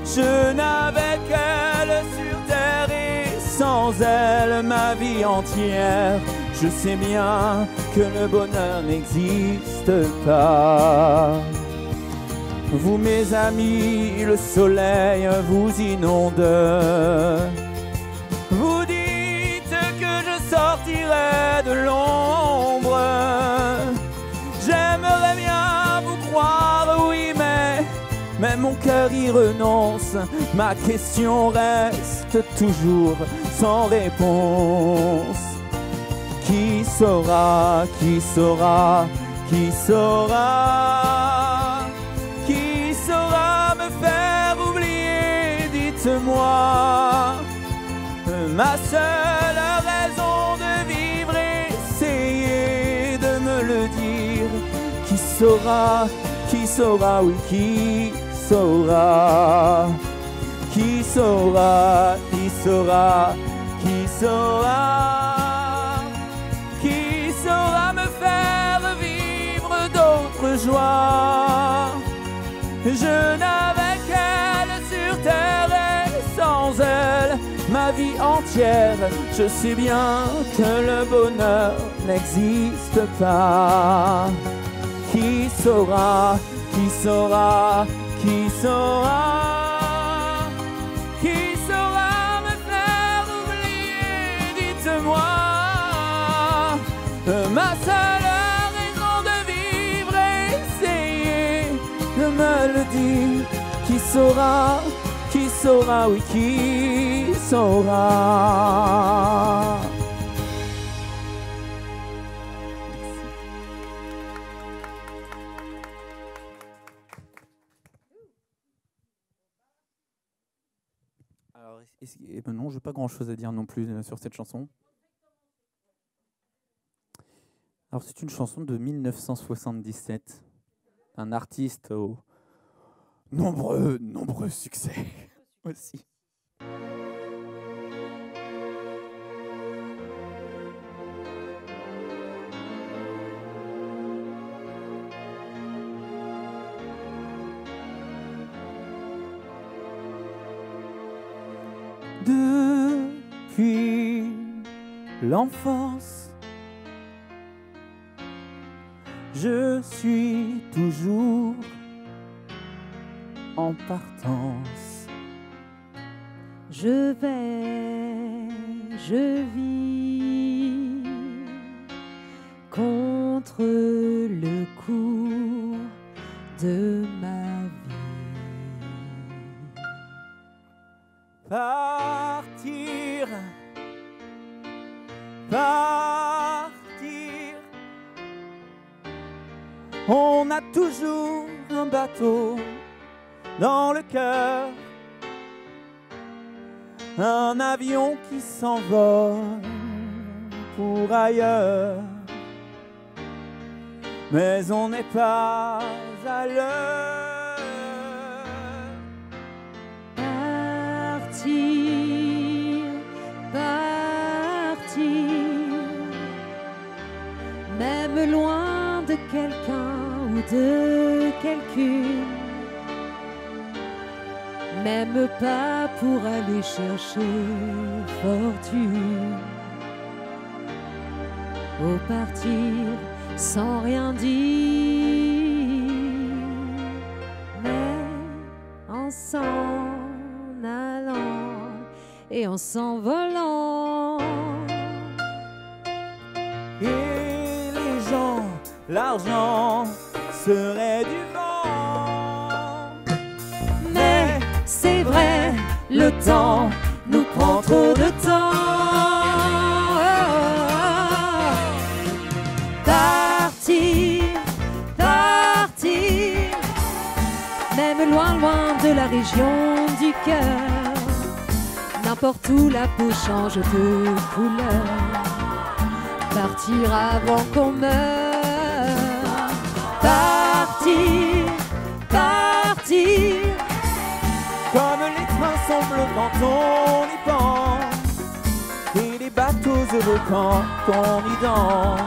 Je n'avais qu'elle sur terre et sans elle ma vie entière. Je sais bien que le bonheur n'existe pas. Vous, mes amis, le soleil vous inonde. Vous dites que je sortirai de l'ombre. J'aimerais bien vous croire, oui, mais mon cœur y renonce. Ma question reste toujours sans réponse. Qui saura, qui saura, qui saura, qui saura me faire oublier, dites-moi. Ma seule raison de vivre, essayez de me le dire. Qui saura, oui, qui saura, qui saura, qui saura, qui saura, qui saura me faire vivre d'autres joies. Je n'avais qu'elle sur terre et sans elle ma vie entière. Je sais bien que le bonheur n'existe pas. Qui saura, qui saura, qui saura, qui saura me faire oublier, dites-moi. Ma seule raison de vivre, essayez de me le dire. Qui saura, oui, qui saura. Alors, non, je n'ai pas grand-chose à dire non plus sur cette chanson. Alors, c'est une chanson de 1977, un artiste aux nombreux succès aussi. Depuis l'enfance, je suis toujours en partance. Je vais, je vis contre le cours de ma vie. Partir, partir. On a toujours un bateau dans le cœur, un avion qui s'envole pour ailleurs. Mais on n'est pas à l'heure. Partir, partir, même loin de quelqu'un ou de quelqu'une, même pas pour aller chercher fortune. Au partir sans rien dire, mais en s'en allant et en s'envolant. Et les gens, l'argent serait du vent. Mais c'est vrai, le temps nous prend trop de temps. Partir, partir, même loin, loin de la région du cœur. N'importe où la peau change de couleur. Partir avant qu'on meure. Partir, partir, Comme les trains sont bleus quand on y pense, et les bateaux heureux quand on y danse.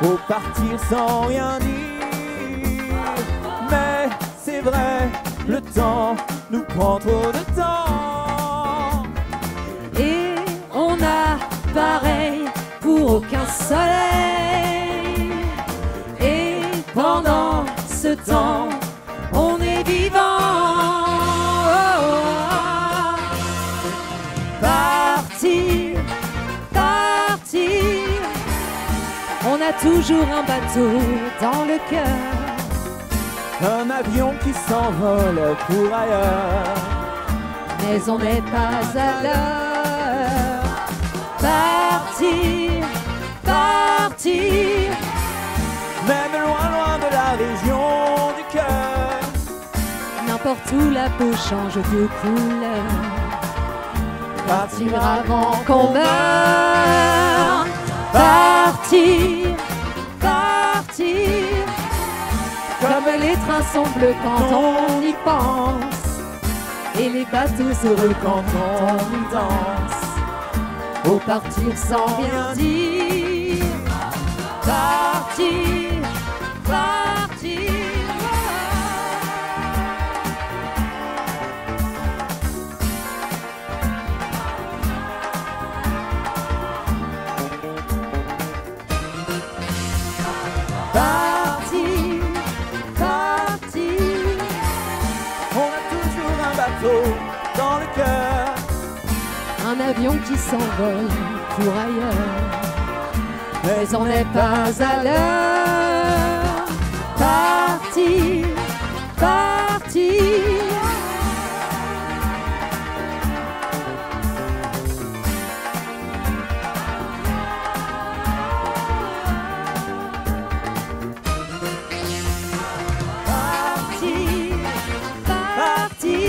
Au partir sans rien dire, mais c'est vrai, le temps nous prend trop de temps. et on a pareil pour aucun soleil. Et pendant ce temps, on est vivant. Partir, partir, on a toujours un bateau dans le cœur. Un avion qui s'envole pour ailleurs. Mais on n'est pas à l'heure. Partir, partir, Même loin, loin de la région du cœur. n'importe où la peau change de couleur. Partir avant qu'on meure. Partir, partir, comme les trains sont bleus quand on y pense. Et les bateaux heureux quand on y danse. Au partir sans rien dire. Partir, partir. Partir, partir, On a toujours un bateau dans le cœur. un avion qui s'envole pour ailleurs. Mais on n'est pas à l'heure. Partir, partir. Partir, partir.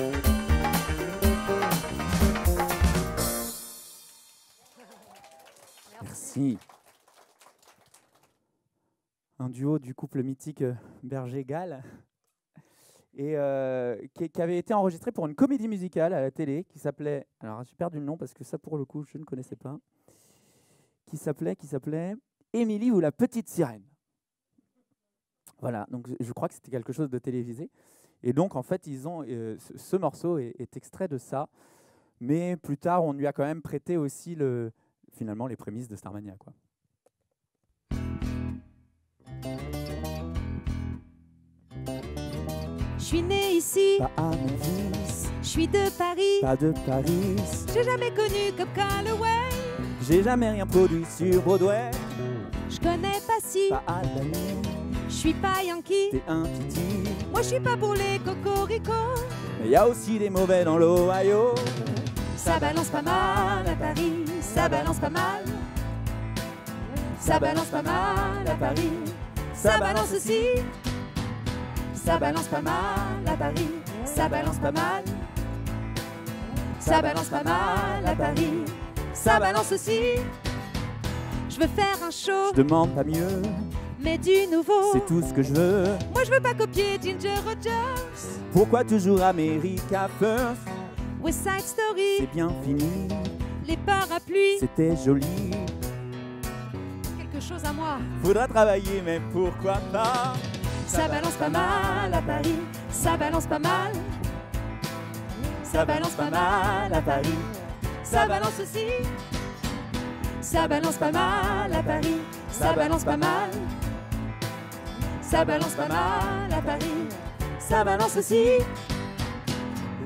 Oh. Merci. Un duo du couple mythique Berger-Gall. et qui avait été enregistré pour une comédie musicale à la télé qui s'appelait, alors j'ai perdu le nom parce que ça pour le coup je ne connaissais pas, qui s'appelait Émilie ou la petite sirène. Voilà, donc je crois que c'était quelque chose de télévisé. Et donc en fait ils ont ce morceau est extrait de ça, mais plus tard on lui a quand même prêté aussi finalement les prémices de Starmania, quoi. Je suis née ici, Pas à Memphis, je suis de Paris. pas de Paris, J'ai jamais connu comme Calloway. j'ai jamais rien produit sur Broadway. Je connais pas si, Pas à la nuit, je suis pas Yankee. t'es un titi. Moi je suis pas pour les cocoricots. Mais y a aussi des mauvais dans l'Ohio. Ça balance pas mal à Paris, ça balance pas mal. Ça balance pas mal à Paris, ça balance aussi. Ça balance pas mal à Paris, ça balance pas mal. Ça balance pas mal à Paris, ça balance aussi. Je veux faire un show, Je demande pas mieux, mais du nouveau. c'est tout ce que je veux. Moi je veux pas copier Ginger Rogers. Pourquoi toujours America First? West Side Story, C'est bien fini, les parapluies. c'était joli. Quelque chose à moi. Faudra travailler, mais pourquoi pas? Ça balance pas mal à Paris, ça balance pas mal. Ça balance pas mal à Paris, ça balance aussi. Ça balance pas mal à Paris, ça balance pas mal. Ça balance pas mal à Paris, ça balance aussi.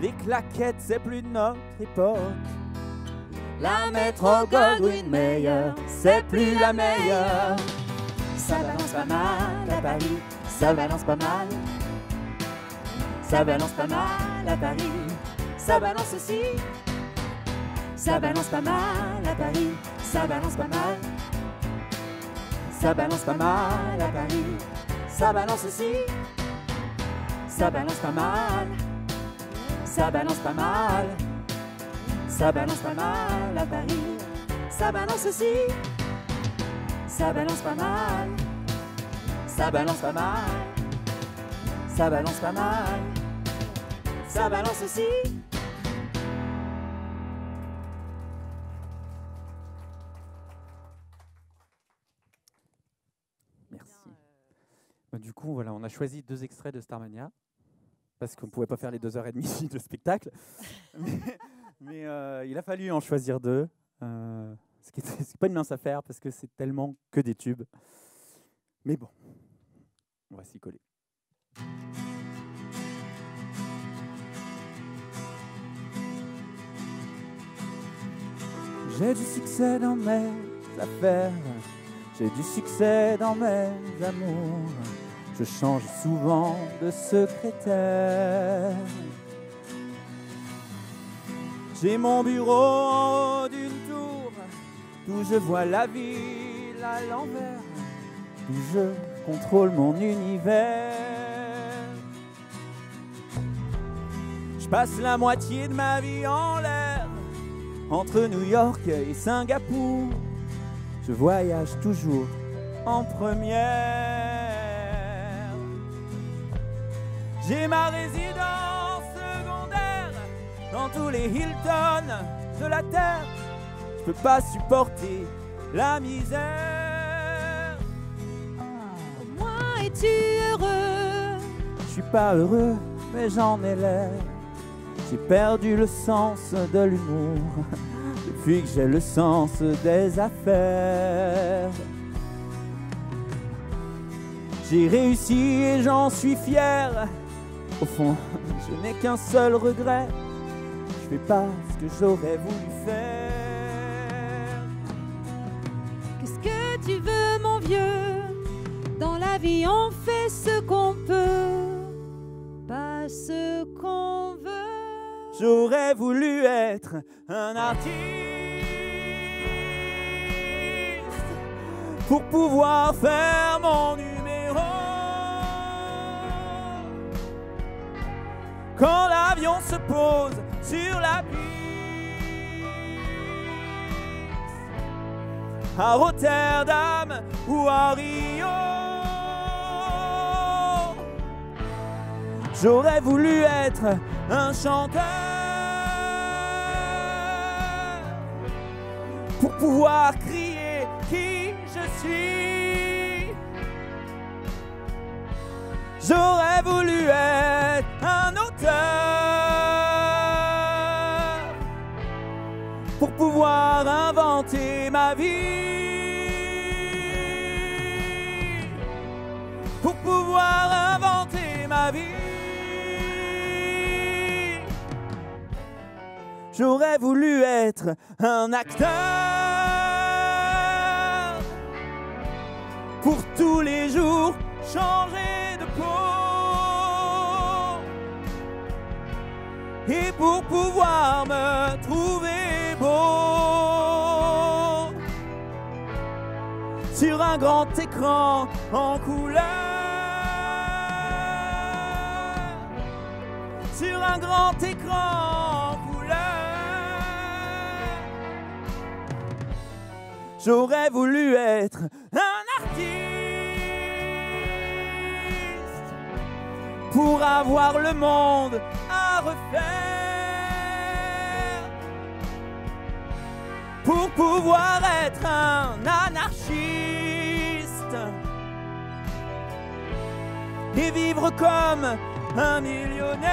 Les claquettes, c'est plus de notre époque. La métro Goldwyn Mayer, c'est plus la meilleure. Ça balance pas mal à Paris, ça balance pas mal. Ça balance pas mal à Paris, ça balance aussi. Ça balance pas mal à Paris, ça balance pas mal. Ça balance pas mal à Paris, ça balance aussi. Ça balance pas mal, ça balance pas mal. Ça balance pas mal à Paris, ça balance aussi. Ça balance pas mal, ça balance pas mal. Ça balance pas mal, ça balance aussi. Merci. Bah, du coup, voilà, on a choisi 2 extraits de Starmania parce qu'on ne pouvait pas faire les 2h30 de spectacle. Mais il a fallu en choisir 2. Ce qui n'est pas une mince affaire parce que c'est tellement que des tubes. Mais bon, on va s'y coller. J'ai du succès dans mes affaires, j'ai du succès dans mes amours. Je change souvent de secrétaire. J'ai mon bureau en haut d'une tour, d'où je vois la ville à l'envers, d'où je contrôle mon univers. Je passe la moitié de ma vie en l'air, entre New York et Singapour. Je voyage toujours en première. J'ai ma résidence secondaire dans tous les Hilton de la terre. Je peux pas supporter la misère. Au moins es-tu heureux? Je suis pas heureux, mais j'en ai l'air. J'ai perdu le sens de l'humour depuis que j'ai le sens des affaires. J'ai réussi et j'en suis fier. Au fond, je n'ai qu'un seul regret. Je fais pas ce que j'aurais voulu faire. Qu'est-ce que tu veux, mon vieux? Dans la vie, on fait ce qu'on peut, pas ce qu'on veut. J'aurais voulu être un artiste pour pouvoir faire mon numéro. Quand l'avion se pose sur la piste à Rotterdam ou à Rio, J'aurais voulu être un chanteur pour pouvoir crier qui je suis. J'aurais voulu être un auteur pour pouvoir inventer ma vie, pour pouvoir inventer ma vie. J'aurais voulu être un acteur pour tous les jours changer de peau et pour pouvoir me trouver beau sur un grand écran en couleur, sur un grand écran en couleur. J'aurais voulu être un artiste pour avoir le monde à refaire, pour pouvoir être un anarchiste et vivre comme un millionnaire,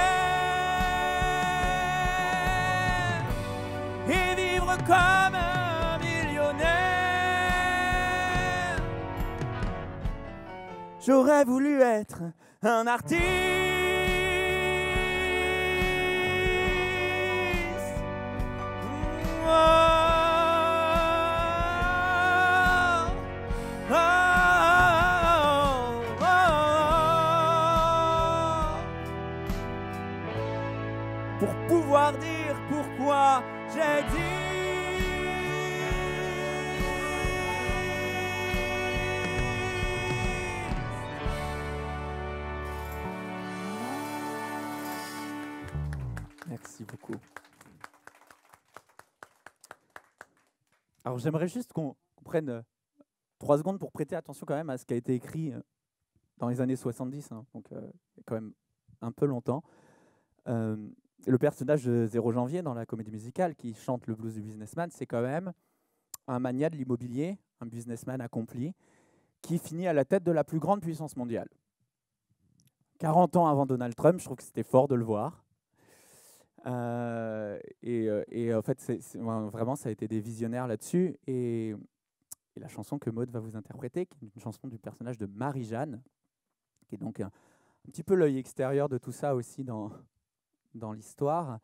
et vivre comme un millionnaire. J'aurais voulu être un artiste pour pouvoir dire pourquoi j'existe. Merci beaucoup. Alors j'aimerais juste qu'on prenne 3 secondes pour prêter attention quand même à ce qui a été écrit dans les années 70, hein, donc quand même un peu longtemps. Le personnage de 0 janvier dans la comédie musicale qui chante le blues du businessman, c'est quand même un magnat de l'immobilier, un businessman accompli, qui finit à la tête de la plus grande puissance mondiale. 40 ans avant Donald Trump, je trouve que c'était fort de le voir. Et en fait, vraiment, ça a été des visionnaires là-dessus. Et la chanson que Maud va vous interpréter, qui est une chanson du personnage de Marie-Jeanne, qui est donc un petit peu l'œil extérieur de tout ça aussi dans l'histoire,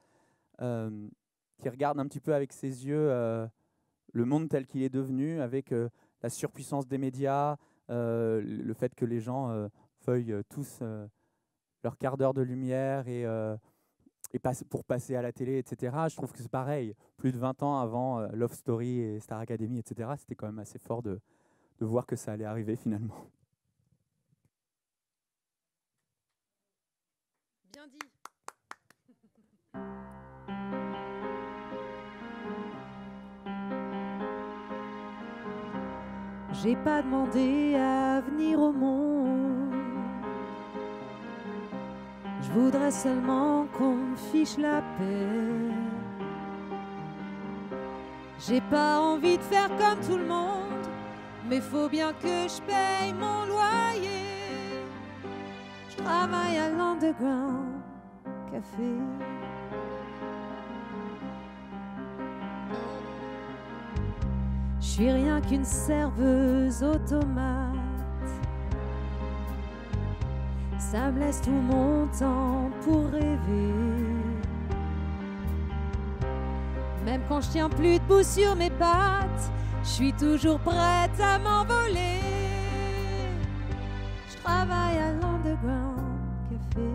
qui regarde un petit peu avec ses yeux le monde tel qu'il est devenu, avec la surpuissance des médias, le fait que les gens veuillent tous leur quart d'heure de lumière et pour passer à la télé, etc. Je trouve que c'est pareil. Plus de 20 ans avant Love Story et Star Academy, etc., c'était quand même assez fort de voir que ça allait arriver finalement. Bien dit. J'ai pas demandé à venir au monde. Je voudrais seulement qu'on me fiche la paix. J'ai pas envie de faire comme tout le monde, mais faut bien que je paye mon loyer. Je travaille à l'Underground Café. Je suis rien qu'une serveuse automate. Ça me laisse tout mon temps pour rêver. Même quand je tiens plus debout sur mes pattes, je suis toujours prête à m'envoler. Je travaille à l'Underground Café.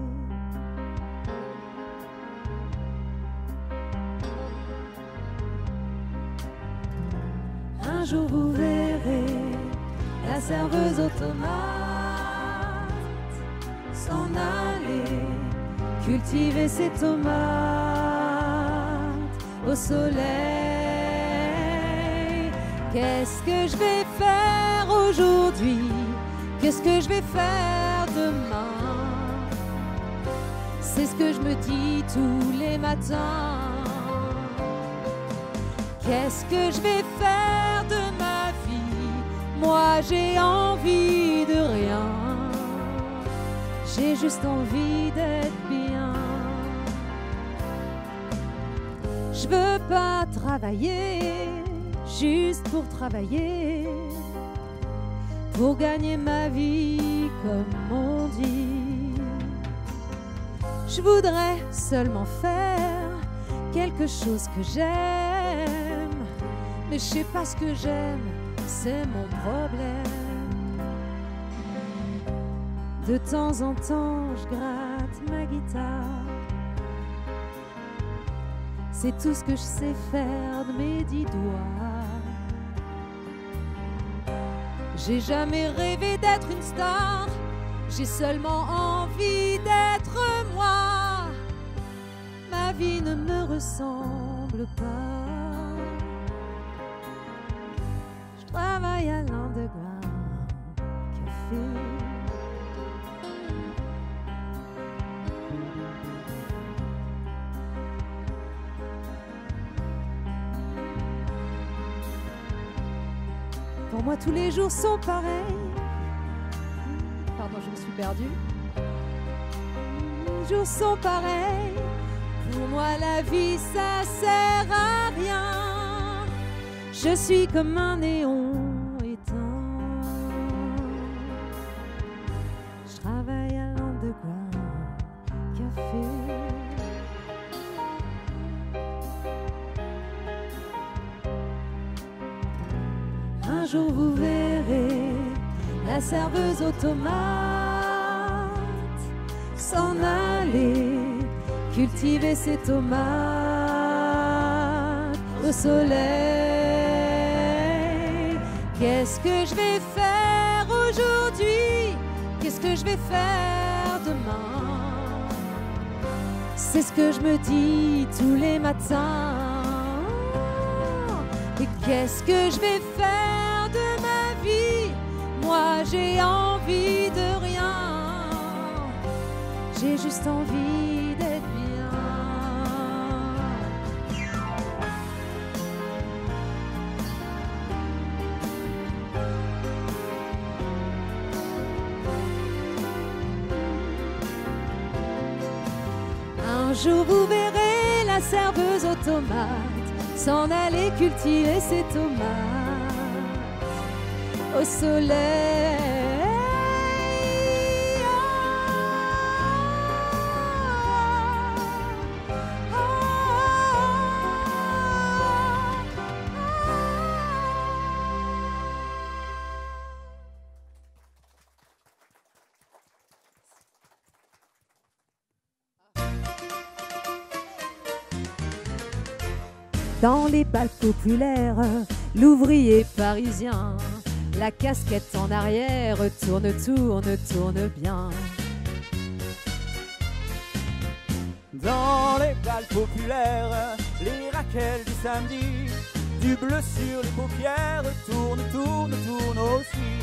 Un jour vous verrez la serveuse automate s'en aller cultiver ses tomates au soleil. Qu'est-ce que je vais faire aujourd'hui? Qu'est-ce que je vais faire demain? C'est ce que je me dis tous les matins. Qu'est-ce que je vais faire de ma vie? Moi j'ai envie de rien. J'ai juste envie d'être bien. Je veux pas travailler juste pour travailler, pour gagner ma vie comme on dit. Je voudrais seulement faire quelque chose que j'aime, mais je sais pas ce que j'aime, c'est mon problème. De temps en temps, je gratte ma guitare. C'est tout ce que je sais faire de mes 10 doigts. J'ai jamais rêvé d'être une star, j'ai seulement envie d'être moi. Ma vie ne me ressemble pas. Je travaille à l'Underground Café. Pour moi, tous les jours sont pareils. Pardon, je me suis perdue. Les jours sont pareils. Pour moi, la vie, ça sert à rien. Je suis comme un néon éteint. Je travaille à l'Underground Café. Un jour vous verrez la serveuse automate s'en aller cultiver ses tomates au soleil. Qu'est-ce que je vais faire aujourd'hui? Qu'est-ce que je vais faire demain? C'est ce que je me dis tous les matins. Et qu'est-ce que je vais faire de ma vie? Moi j'ai envie de rien. J'ai juste envie d'être bien. Un jour vous verrez la serveuse aux tomates s'en aller cultiver ses tomates au soleil. Dans les bals populaires, l'ouvrier parisien, la casquette en arrière, tourne, tourne, tourne bien. Dans les bals populaires, les raquettes du samedi, du bleu sur les paupières, tourne, tourne, tourne aussi.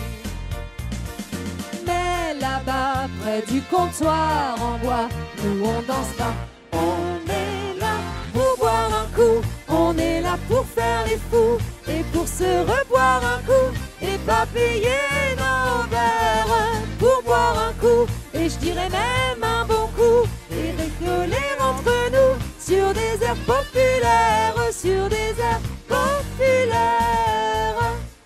Mais là-bas, près du comptoir en bois, nous on danse pas. On est là pour boire un coup. On est là pour faire les fous et pour se reboire un coup et pas payer nos verres pour boire un coup et je dirais même un bon coup et rigoler entre nous sur des airs populaires, sur des airs populaires.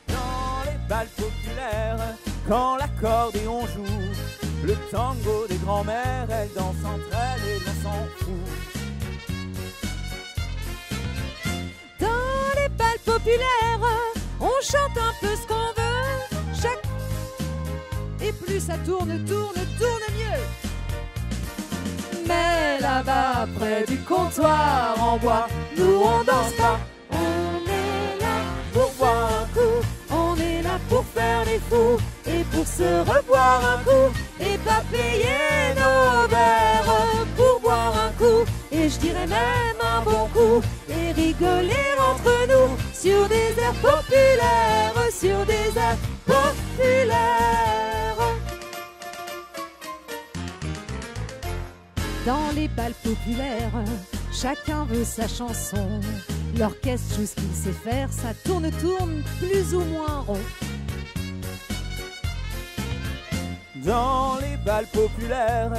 Dans les bals populaires, quand l'accordéon joue le tango des grands-mères, elles dansent entre elles et l'on s'en fout. Populaire, on chante un peu ce qu'on veut, chaque... et plus ça tourne, tourne, tourne mieux. Mais là-bas, près du comptoir en bois, nous on danse pas. On est là pour boire un coup, on est là pour faire les fous et pour se reboire un coup et pas payer nos verres pour boire un coup et je dirais même un bon coup et rigoler entre nous sur des airs populaires, sur des airs populaires. Dans les bals populaires, chacun veut sa chanson. L'orchestre joue ce qu'il sait faire, ça tourne plus ou moins rond. Dans les bals populaires,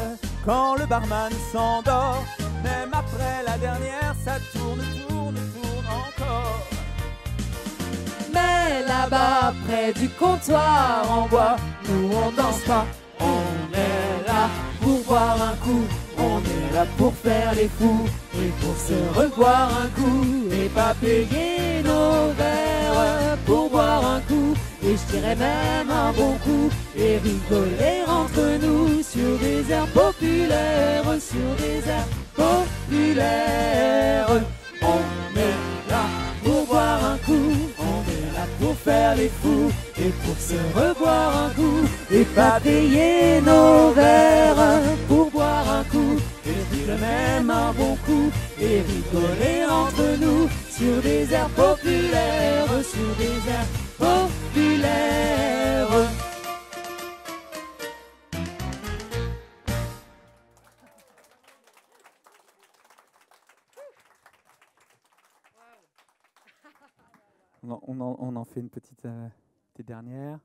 quand le barman s'endort, même après la dernière, ça tourne encore. Mais là-bas, près du comptoir en bois, nous on danse pas, on est là pour boire un coup. On est là pour faire les fous et pour se revoir un coup et pas payer nos verres pour boire un coup. Et je dirais même un bon coup et rigoler entre nous sur des airs populaires, sur des airs populaires. On est là pour boire un coup, on est là pour faire les fous et pour se revoir un coup et pas payer nos verres pour boire un coup. Et je dirais même un bon coup et rigoler entre nous sur des airs populaires, sur des airs populaires. On en fait une petite dernière.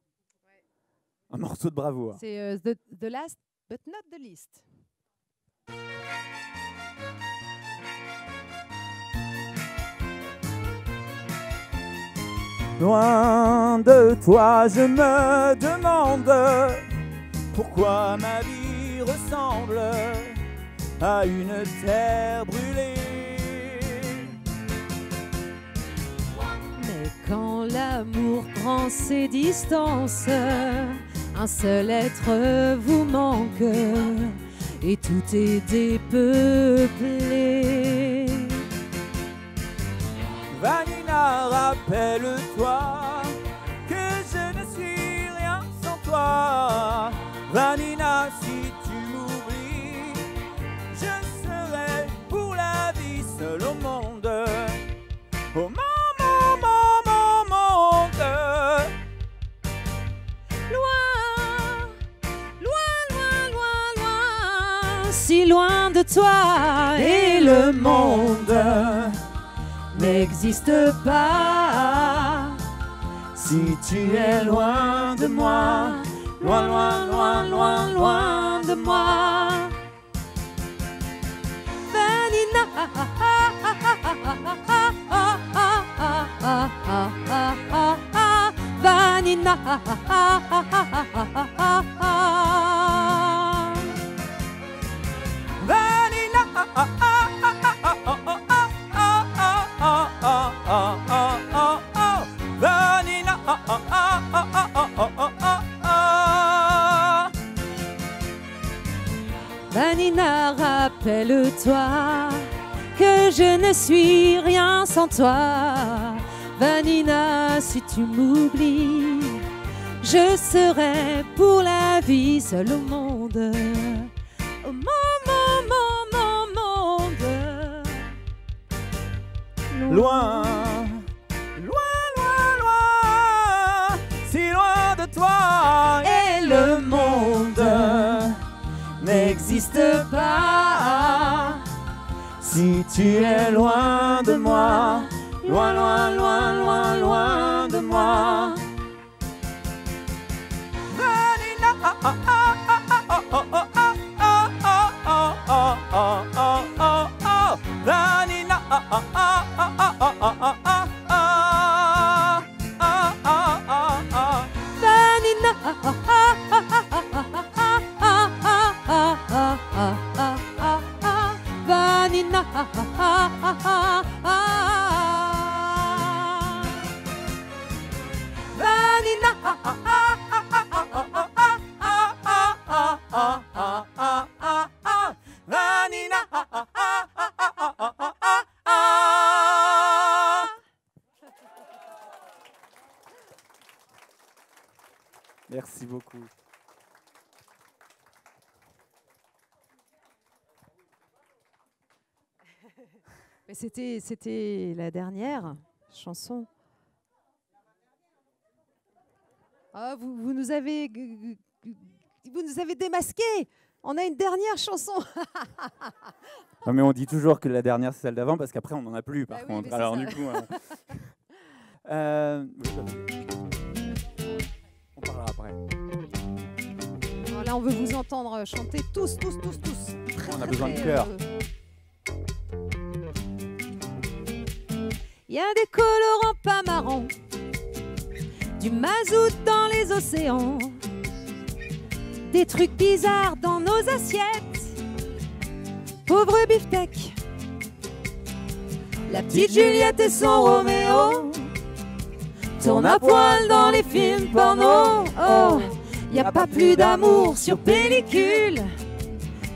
Un morceau de bravoure. C'est the last but not the least. Loin de toi, je me demande pourquoi ma vie ressemble à une terre brûlée. Mais quand l'amour prend ses distances, un seul être vous manque et tout est dépeuplé. Vanina, rappelle-toi que je ne suis rien sans toi. Vanina, si tu m'oublies, je serai pour la vie seul au monde. Au monde. Si loin de toi et le monde n'existe pas. Si tu es loin de moi, loin, loin, loin, loin, loin de moi. Vanina, Vanina, Vanina, rappelle-toi que je ne suis rien sans toi. Vanina, si tu m'oublies, je serai pour la vie seul au monde. Au monde. Loin, loin, loin, loin, si loin de toi Et le monde n'existe pas. Si tu es loin de moi, loin, loin, loin, loin, loin de moi. Vanina, Vanina, Vanina, Merci beaucoup. Mais c'était la dernière chanson. Ah, vous nous avez démasqués. On a une dernière chanson. Non, mais on dit toujours que la dernière c'est celle d'avant parce qu'après on n'en a plus par Bah oui, contre. mais c'est Alors ça. du coup, on parlera après. Alors là, on veut vous entendre chanter tous. Très, On a très, besoin de très, cœur. Il y a des colorants pas marrants, du mazout dans les océans, des trucs bizarres dans nos assiettes. Pauvre beefsteak, la petite Juliette et son Roméo tournent à poil dans les films porno. Oh, y a pas plus d'amour sur pellicule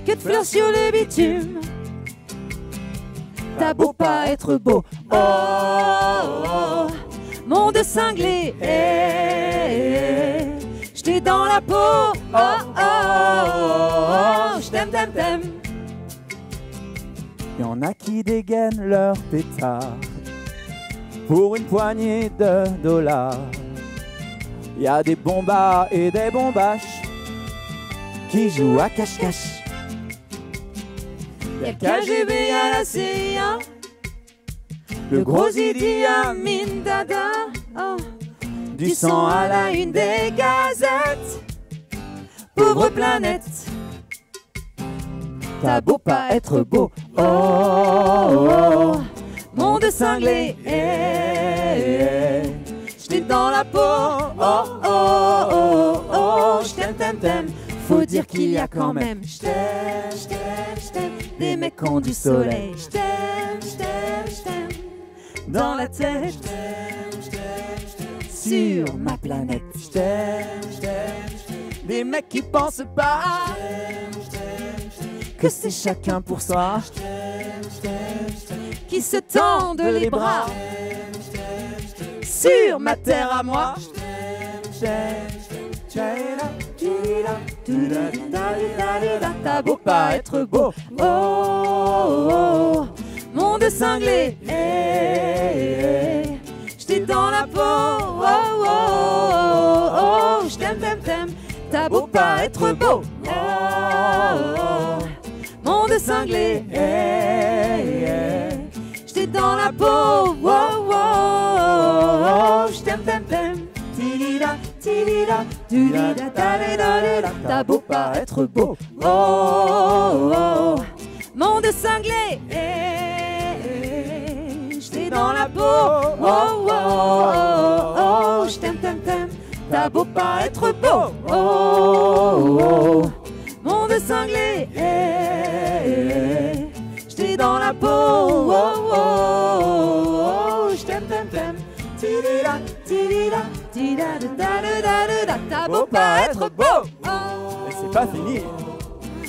que de fleurs sur le bitume. T'as beau pas être beau, oh, oh, oh, monde cinglé, j't'ai dans la peau, oh, oh, oh, j't'aime. Il y en a qui dégainent leur pétard pour une poignée de dollars. Il y a des bombas et des bombaches qui jouent à cache-cache. Y'a le KGB à la CIA, Le gros Idi Amin Dada, oh, du sang à la une des gazettes. pauvre planète. T'as beau pas être beau, oh, oh, oh, Monde cinglé, j't'ai dans la peau, oh, oh, oh, oh, j't'aime. Faut dire qu'il y a quand même, j't'aime, des mecs qui ont du soleil, j't'aime, dans la tête, sur ma planète, des mecs qui pensent pas que c'est chacun pour soi. qui se tendent les bras, sur ma terre à moi. T'as beau pas être beau, oh, oh, oh, monde cinglé, j't'ai dans la peau, oh, oh, oh, oh, j't'aime. T'as beau pas être beau, oh, oh, monde cinglé, j't'ai dans la peau, oh, oh, oh, j't'aime. T'as beau pas être beau, oh, oh, oh, monde cinglé, j't'ai dans la peau, oh, oh, oh, oh, j't'aime. T'as beau pas être beau, oh, oh, oh, monde cinglé, j't'ai dans la peau, oh, oh, oh, j't'aime. T'as beau pas être beau, Et c'est pas fini.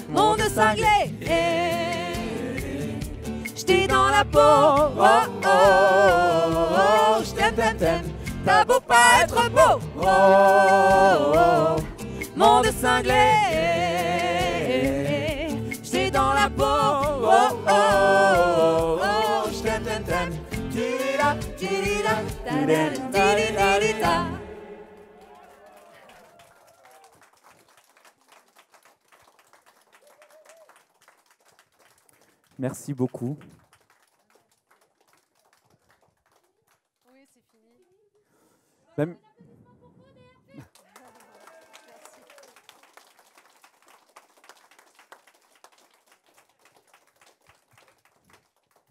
monde cinglé, j't'ai dans la peau, oh, oh, oh, j't'aime. T'as beau pas être beau, oh, oh, monde cinglé, j't'ai dans la peau, oh, oh, oh, j't'aime. Merci beaucoup. Oui, c'est fini. Même-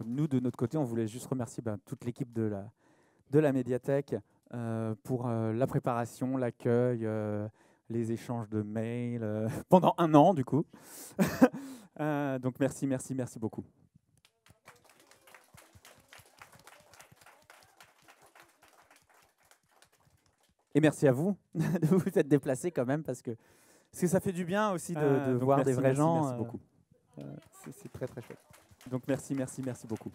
Nous, de notre côté, on voulait juste remercier toute l'équipe de la médiathèque pour la préparation, l'accueil, les échanges de mails pendant un an, du coup. Donc merci beaucoup. Et merci à vous de vous être déplacés quand même, parce que ça fait du bien aussi de Donc voir merci, des vrais gens. merci beaucoup. C'est très très chouette. Donc merci beaucoup.